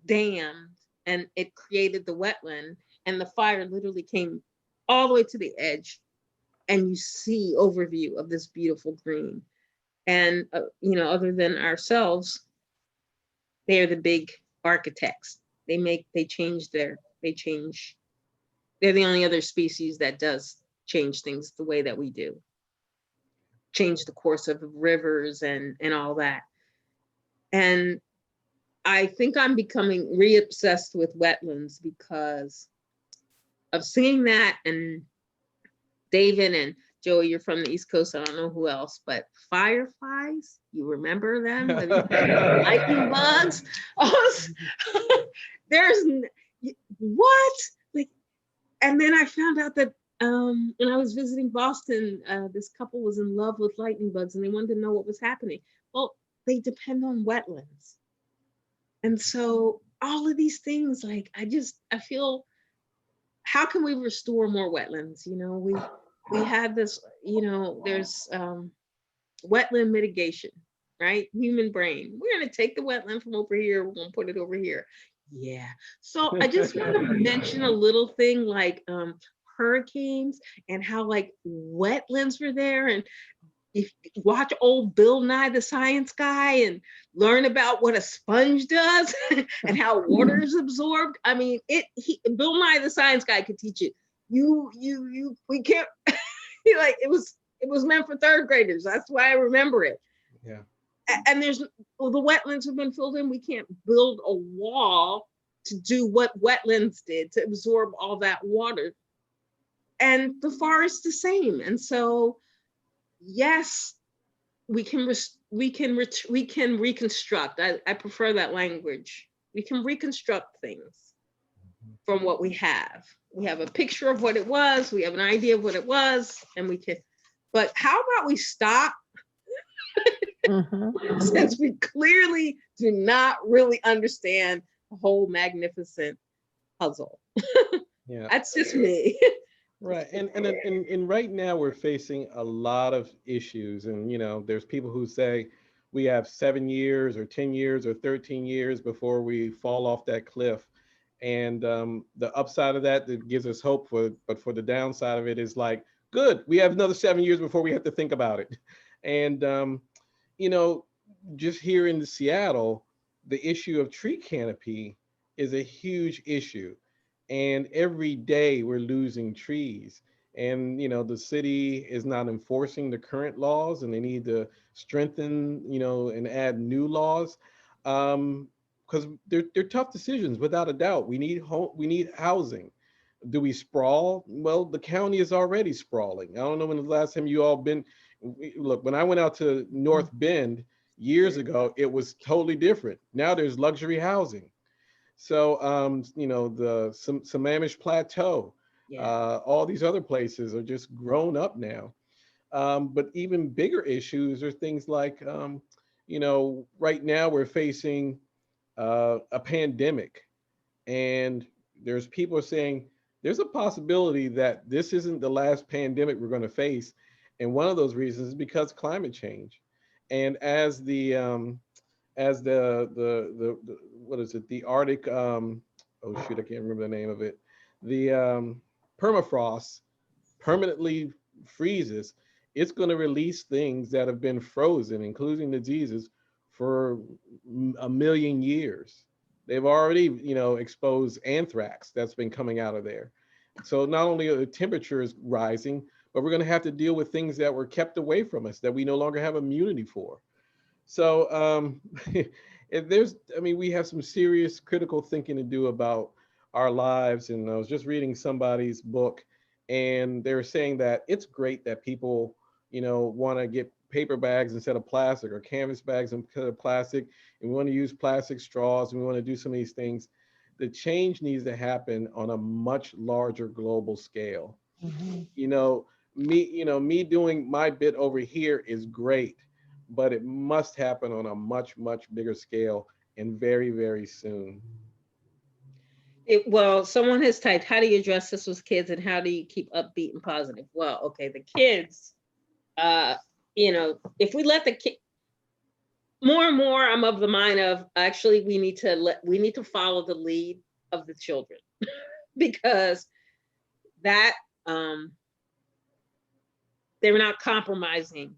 dammed, and it created the wetland, and the fire literally came all the way to the edge, and you see overview of this beautiful green. And you know, other than ourselves, they're the big architects. They're the only other species that does change things the way that we do. Change the course of rivers and all that. And I think I'm becoming re-obsessed with wetlands because of seeing that. And David and Joey, you're from the East Coast, I don't know who else, but fireflies, you remember them? Lightning bugs? There's, what? Like, and then I found out that when I was visiting Boston, this couple was in love with lightning bugs and they wanted to know what was happening. Well, they depend on wetlands. And so all of these things, like, I feel, how can we restore more wetlands? You know, we had this, you know, there's wetland mitigation, right? Human brain. We're going to take the wetland from over here. We're going to put it over here. Yeah. So I just want to mention a little thing like hurricanes and how like wetlands were there. And if you watch old Bill Nye the Science Guy and learn about what a sponge does and how water is absorbed. I mean, Bill Nye the Science Guy could teach it. We can't, like, it was meant for third graders. That's why I remember it. Yeah. And the wetlands have been filled in. We can't build a wall to do what wetlands did, to absorb all that water. And the forest the same. And so, yes, we can reconstruct. I prefer that language. We can reconstruct things from what we have. We have a picture of what it was. We have an idea of what it was, and we can. But how about we stop? Since we clearly do not really understand the whole magnificent puzzle. Yeah, that's just me. Right, and right now we're facing a lot of issues, and you know, there's people who say we have 7 years or 10 years or 13 years before we fall off that cliff, and the upside of that gives us hope, but for the downside of it is like, good, we have another 7 years before we have to think about it, and you know, just here in Seattle, the issue of tree canopy is a huge issue. And every day we're losing trees. And, you know, the city is not enforcing the current laws and they need to strengthen, you know, and add new laws. Because they're tough decisions, without a doubt. We need housing. Do we sprawl? Well, the county is already sprawling. I don't know when the last time you all been, look, when I went out to North Bend years ago, it was totally different. Now there's luxury housing. So, you know, the Sammamish Plateau, all these other places are just grown up now. But even bigger issues are things like, you know, right now we're facing a pandemic, and there's people saying there's a possibility that this isn't the last pandemic we're going to face. And one of those reasons is because climate change. And as the what is it, the Arctic, oh shoot, I can't remember the name of it, the permafrost permanently freezes, it's going to release things that have been frozen, including diseases, for a million years. They've already, exposed anthrax that's been coming out of there. So not only are the temperatures rising, but we're going to have to deal with things that were kept away from us that we no longer have immunity for. So we have some serious critical thinking to do about our lives. And I was just reading somebody's book, and they were saying that it's great that people, want to get paper bags instead of plastic, or canvas bags instead of plastic, and we want to use plastic straws, and we want to do some of these things. The change needs to happen on a much larger global scale. Me doing my bit over here is great, but it must happen on a much, much bigger scale, and very, very soon. Well, someone has typed, how do you address this with kids, and how do you keep upbeat and positive? Well, okay, the kids, if we let the kid, more and more, I'm of the mind of, actually, we need to follow the lead of the children because that, they're not compromising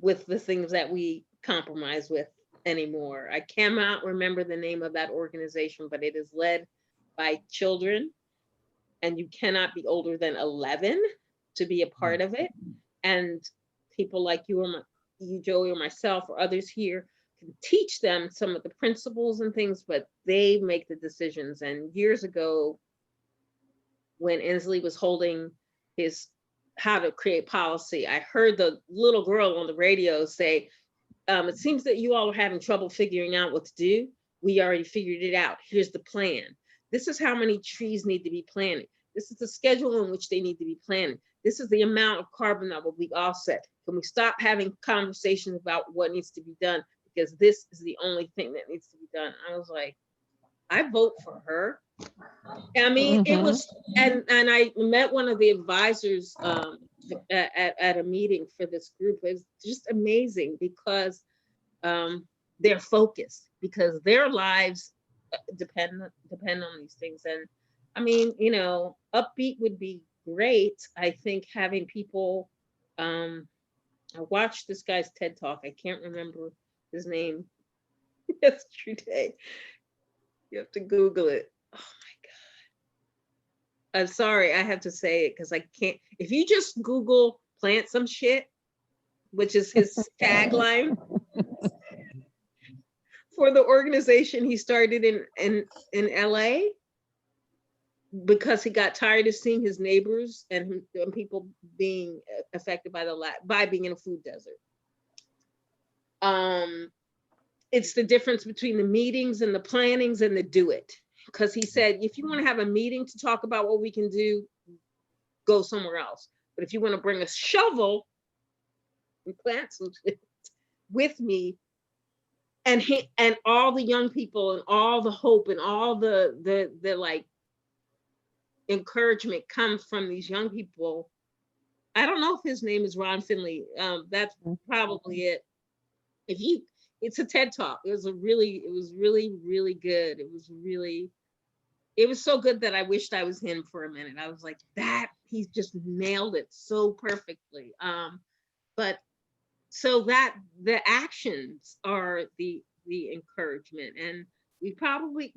with the things that we compromise with anymore. I cannot remember the name of that organization, but it is led by children, and you cannot be older than 11 to be a part of it. And people like you, Joey, or myself, or others here can teach them some of the principles and things, but they make the decisions. And years ago, when Inslee was holding his how to create policy, I heard the little girl on the radio say, it seems that you all are having trouble figuring out what to do. We already figured it out. Here's the plan. This is how many trees need to be planted. This is the schedule in which they need to be planted. This is the amount of carbon that will be offset. Can we stop having conversations about what needs to be done? Because this is the only thing that needs to be done. I was like, I vote for her. I mean, it was, and I met one of the advisors at a meeting for this group. It's just amazing because they're focused, because their lives depend on these things. And I mean, upbeat would be great. I think having people, I watched this guy's TED Talk. I can't remember his name yesterday. You have to Google it. Oh my God. I'm sorry, I have to say it because I can't. If you just Google plant some shit, which is his tagline for the organization he started in LA, because he got tired of seeing his neighbors and people being affected by being in a food desert. It's the difference between the meetings and the plannings and the do it. Because he said, if you want to have a meeting to talk about what we can do, go somewhere else. But if you want to bring a shovel and plant some shit with me, and all the young people and all the hope and all the like encouragement comes from these young people. I don't know if his name is Ron Finley. That's probably it. It's a TED Talk. It was really, really good. It was so good that I wished I was him for a minute. I was like, he's just nailed it so perfectly. But so that the actions are the encouragement, and we probably,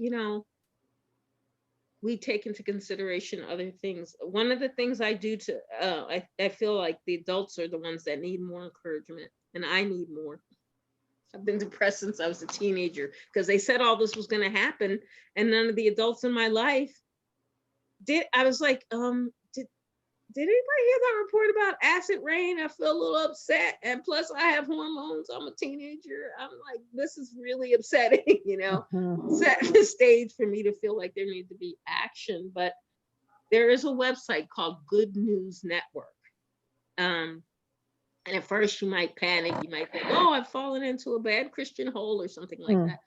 we take into consideration other things. One of the things I do I feel like the adults are the ones that need more encouragement, and I need more. I've been depressed since I was a teenager because they said all this was going to happen, and none of the adults in my life did. I was like, did anybody hear that report about acid rain? I feel a little upset, and plus I have hormones. I'm a teenager. I'm like, this is really upsetting, set the stage for me to feel like there needs to be action. But there is a website called Good News Network. And at first you might panic, you might think, oh, I've fallen into a bad Christian hole or something like that.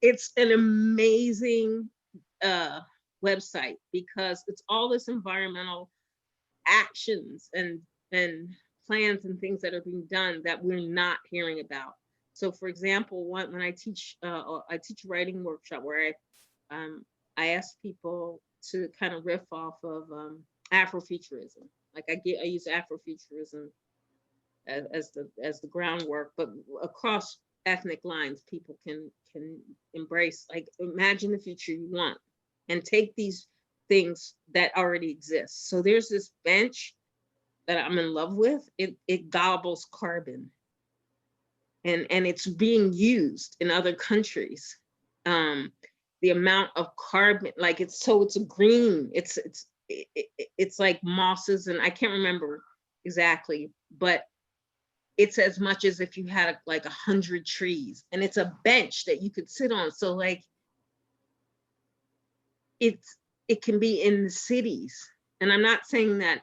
It's an amazing website, because it's all this environmental actions and plans and things that are being done that we're not hearing about. So for example, when I teach a writing workshop where I ask people to kind of riff off of Afrofuturism. Like I use Afrofuturism as the groundwork, but across ethnic lines, people can embrace, like, imagine the future you want and take these things that already exist. So there's this bench that I'm in love with. It gobbles carbon, and it's being used in other countries. The amount of carbon, like it's a green, it's like mosses, and I can't remember exactly, but it's as much as if you had like 100 trees, and it's a bench that you could sit on. So like it can be in the cities. And I'm not saying that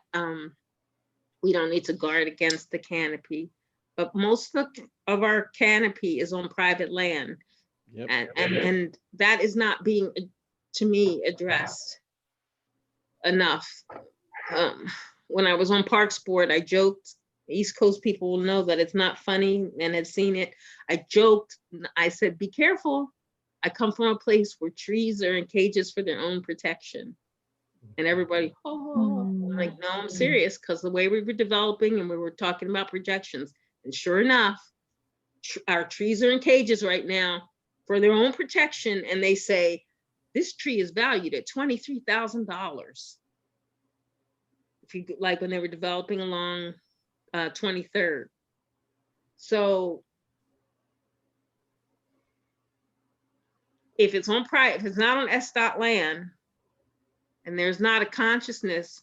we don't need to guard against the canopy, but most of our canopy is on private land. Yep. And that is not being, to me, addressed enough. When I was on Parks Board, I joked, East Coast people will know that it's not funny and have seen it. I joked, I said, be careful. I come from a place where trees are in cages for their own protection. And everybody, I'm like, no, I'm serious, because the way we were developing and we were talking about projections, and sure enough, our trees are in cages right now for their own protection. And they say, this tree is valued at $23,000. If you, like when they were developing along 23rd. So if it's on private, if it's not on SDOT land, and there's not a consciousness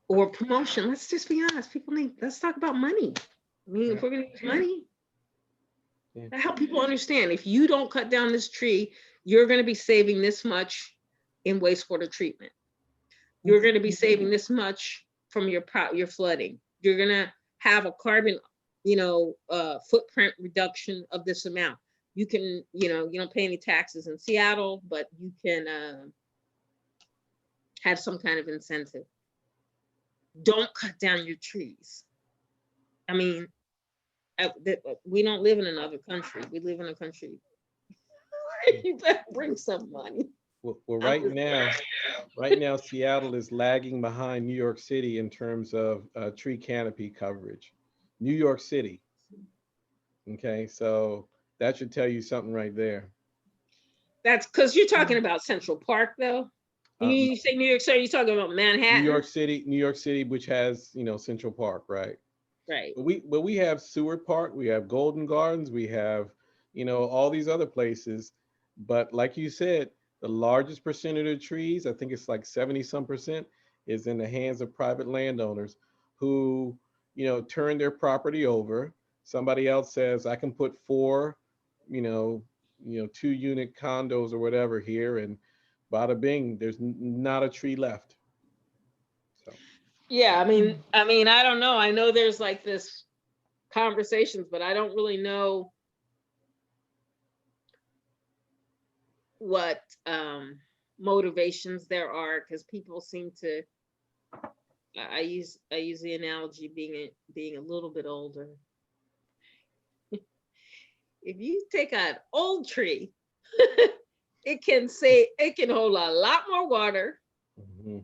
or promotion, let's just be honest, people need, let's talk about money. I mean, if we're gonna use money, that help people understand, if you don't cut down this tree, you're gonna be saving this much in wastewater treatment. You're gonna be saving this much from your flooding. You're gonna have a carbon, footprint reduction of this amount. You can, you don't pay any taxes in Seattle, but you can have some kind of incentive. Don't cut down your trees. I mean, we don't live in another country. We live in a country. You better bring some money. Well, right now, Seattle is lagging behind New York City in terms of tree canopy coverage. New York City. Okay, so that should tell you something right there. That's because you're talking about Central Park, though. You say New York City, you're talking about Manhattan. New York City, which has, Central Park, right? Right. But we have Seward Park, we have Golden Gardens, we have, all these other places. But like you said, the largest percentage of trees, I think it's like 70-some%, is in the hands of private landowners who, turn their property over. Somebody else says, I can put 4, 2-unit condos or whatever here, and bada bing, there's not a tree left. So. Yeah, I mean, I don't know. I know there's like this conversations, but I don't really know what motivations there are, because people seem to. I use the analogy being a little bit older. If you take an old tree, it can hold a lot more water. Mm-hmm.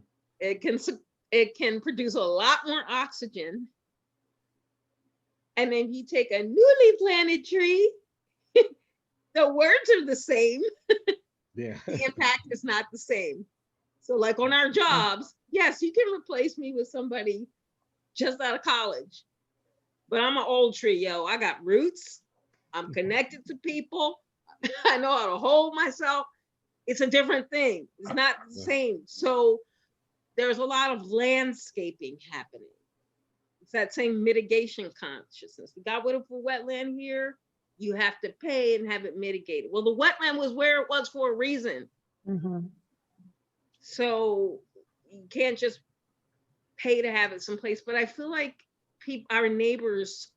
It can produce a lot more oxygen. And then you take a newly planted tree, the words are the same. Yeah. The impact is not the same. So like on our jobs, yes, you can replace me with somebody just out of college, but I'm an old tree, yo. I got roots. I'm connected to people. I know how to hold myself. It's a different thing. It's not the same. So there's a lot of landscaping happening. It's that same mitigation consciousness. We got rid of a wetland here. You have to pay and have it mitigated. Well, the wetland was where it was for a reason. Mm-hmm. So you can't just pay to have it someplace. But I feel like our neighbors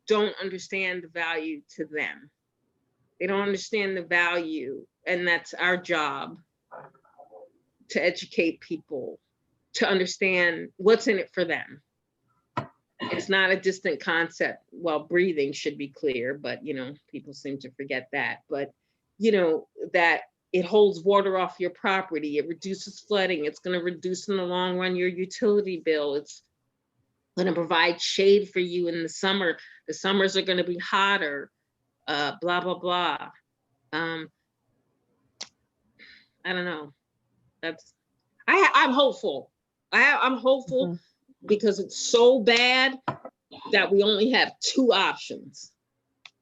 don't understand the value to them. They don't understand the value, and that's our job, to educate people to understand what's in it for them. It's not a distant concept. Well, breathing should be clear, but people seem to forget that. But that it holds water off your property, it reduces flooding, it's going to reduce in the long run your utility bill, it's going to provide shade for you in the summer. The summers are going to be hotter, blah, blah, blah. I don't know. I'm hopeful. I'm hopeful because it's so bad that we only have two options.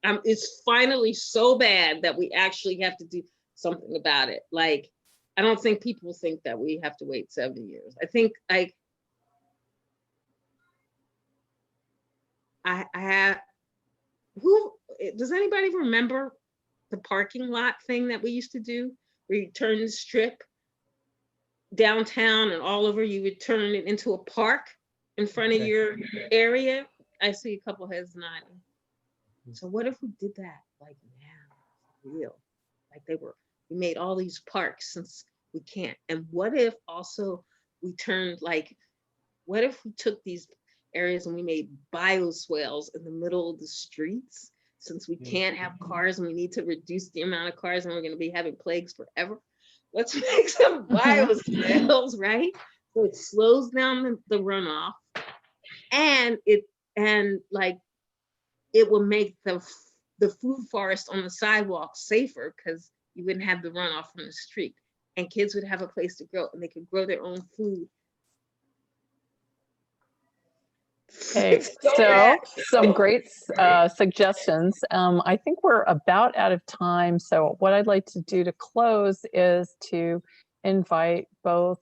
It's finally so bad that we actually have to do something about it. Like, I don't think people think that we have to wait 7 years. I think does anybody remember the parking lot thing that we used to do, where you turn the strip downtown and all over, you would turn it into a park in front of your area? I see a couple heads nodding. So what if we did that like now, real? Like we made all these parks, since we can't. And what if also we turned what if we took these areas and we made bioswales in the middle of the streets, since we can't have cars and we need to reduce the amount of cars and we're going to be having plagues forever? Let's make some bioswales, right? So it slows down the runoff, and it will make the food forest on the sidewalk safer, because you wouldn't have the runoff from the street, and kids would have a place to grow, and they could grow their own food. Okay, so some great suggestions. I think we're about out of time. So what I'd like to do to close is to invite both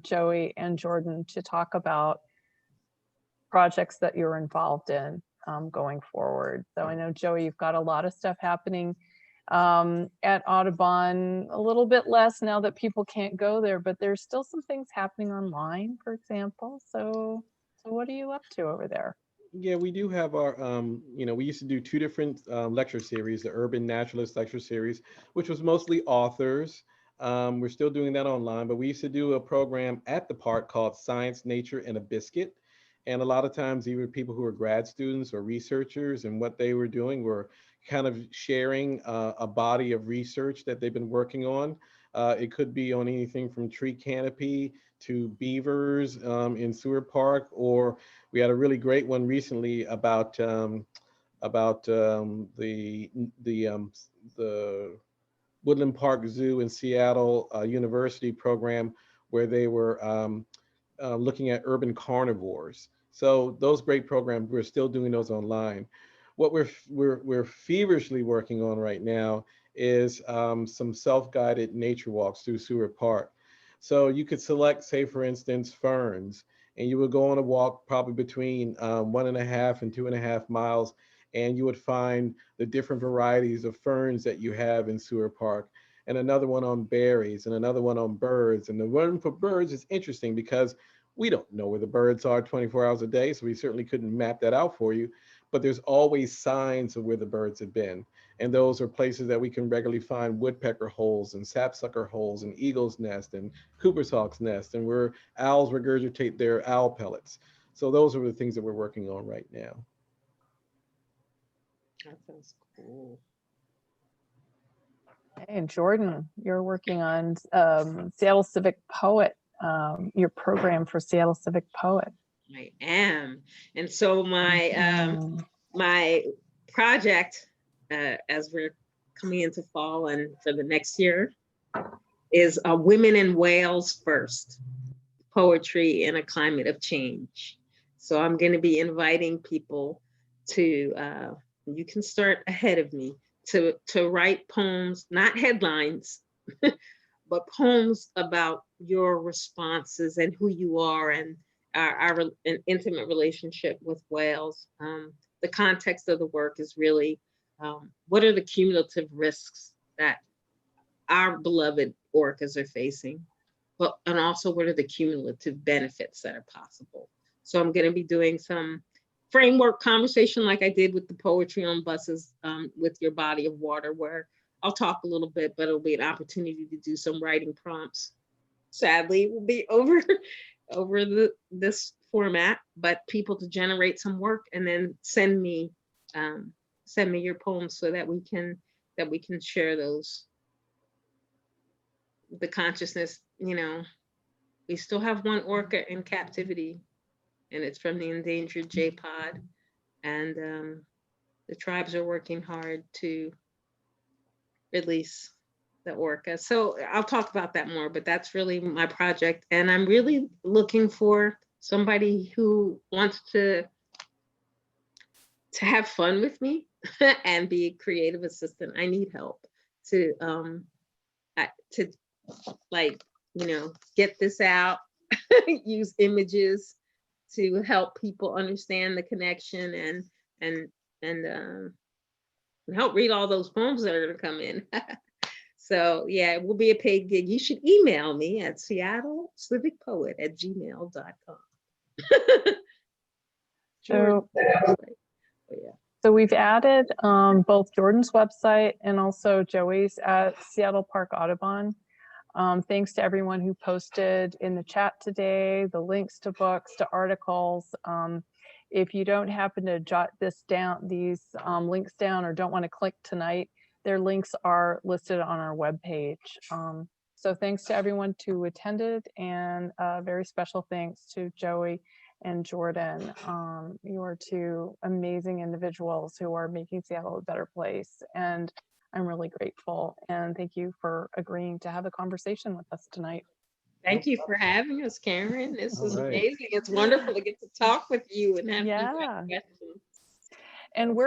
Joey and Jourdan to talk about projects that you're involved in going forward. So I know, Joey, you've got a lot of stuff happening at Audubon, a little bit less now that people can't go there, but there's still some things happening online, for example. So what are you up to over there? Yeah, we do have our, we used to do two different lecture series, the Urban Naturalist lecture series, which was mostly authors. We're still doing that online, but we used to do a program at the park called Science, Nature, and a Biscuit. And a lot of times, either people who are grad students or researchers, and what they were doing were kind of sharing a body of research that they've been working on. It could be on anything from tree canopy to beavers in Seward Park, or we had a really great one recently about the Woodland Park Zoo and Seattle University program, where they were looking at urban carnivores. So those great programs, we're still doing those online. What we're feverishly working on right now is some self-guided nature walks through Seward Park. So you could select, say, for instance, ferns, and you would go on a walk probably between 1.5 and 2.5 miles, and you would find the different varieties of ferns that you have in Seward Park, and another one on berries, and another one on birds. And the one for birds is interesting because we don't know where the birds are 24 hours a day, so we certainly couldn't map that out for you, but there's always signs of where the birds have been. And those are places that we can regularly find woodpecker holes and sapsucker holes and eagle's nest and Cooper's hawk's nest, and where owls regurgitate their owl pellets. So those are the things that we're working on right now. That sounds cool. And Jourdan, you're working on Seattle Civic Poet, your program for Seattle Civic Poet. I am. And so my project, as we're coming into fall and for the next year, is Women in Wales First, Poetry in a Climate of Change. So I'm going to be inviting people to, you can start ahead of me, to write poems, not headlines, but poems about your responses and who you are, and an intimate relationship with whales. The context of the work is really, what are the cumulative risks that our beloved orcas are facing, and also what are the cumulative benefits that are possible. So I'm going to be doing some framework conversation like I did with the poetry on buses with your body of water, where I'll talk a little bit, but it'll be an opportunity to do some writing prompts. Sadly, it will be over this format, but people to generate some work and then send me your poems so that we can share those. The consciousness, you know, we still have one orca in captivity, and it's from the endangered J-pod, and the tribes are working hard to release the orca. So I'll talk about that more, but that's really my project, and I'm really looking for somebody who wants to have fun with me and be a creative assistant. I need help to like, you know, get this out, use images to help people understand the connection and help read all those poems that are going to come in. So yeah, it will be a paid gig. You should email me at seattlecivicpoet@gmail.com. So we've added both Jourdan's website and also Joey's at Seattle Park Audubon. Thanks to everyone who posted in the chat today, the links to books, to articles. If you don't happen to jot these links down, or don't want to click tonight, their links are listed on our webpage. So thanks to everyone who attended, and very special thanks to Joey and Jourdan. You are two amazing individuals who are making Seattle a better place, and I'm really grateful. And thank you for agreeing to have a conversation with us tonight. Thank you for having us, Karen. This is All right. amazing. It's wonderful to get to talk with you and have questions. And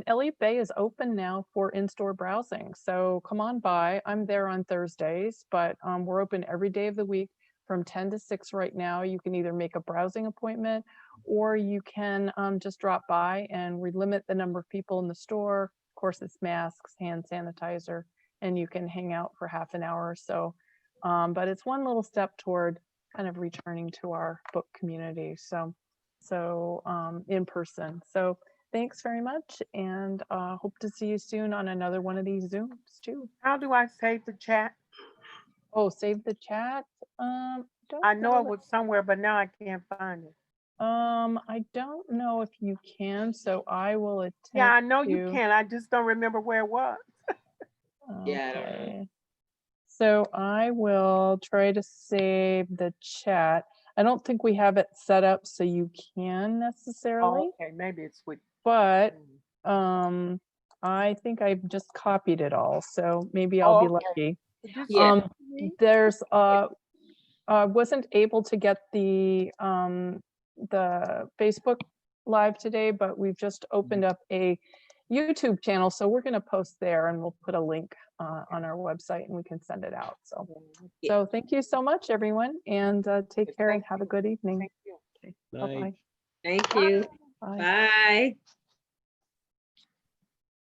Elliott Bay is open now for in-store browsing. So come on by. I'm there on Thursdays, but we're open every day of the week from 10 to 6 right now. You can either make a browsing appointment, or you can just drop by, and we limit the number of people in the store. Of course, it's masks, hand sanitizer, and you can hang out for half an hour or so. But it's one little step toward kind of returning to our book community. So in person. So thanks very much, and hope to see you soon on another one of these Zooms too. How do I save the chat? Oh, save the chat. I know it was somewhere, but now I can't find it. I don't know if you can, so I will attempt. Yeah, I know you can. I just don't remember where it was. Okay. So I will try to save the chat. I don't think we have it set up so you can necessarily. Oh, okay, maybe it's with. But I think I've just copied it all, so maybe I'll be lucky. Yeah. There's wasn't able to get the Facebook Live today, but we've just opened up a YouTube channel, so we're going to post there, and we'll put a link on our website, and we can send it out. So thank you so much, everyone, and take care and have a good evening. Thank you. Bye-bye. Thank you. Bye. Bye.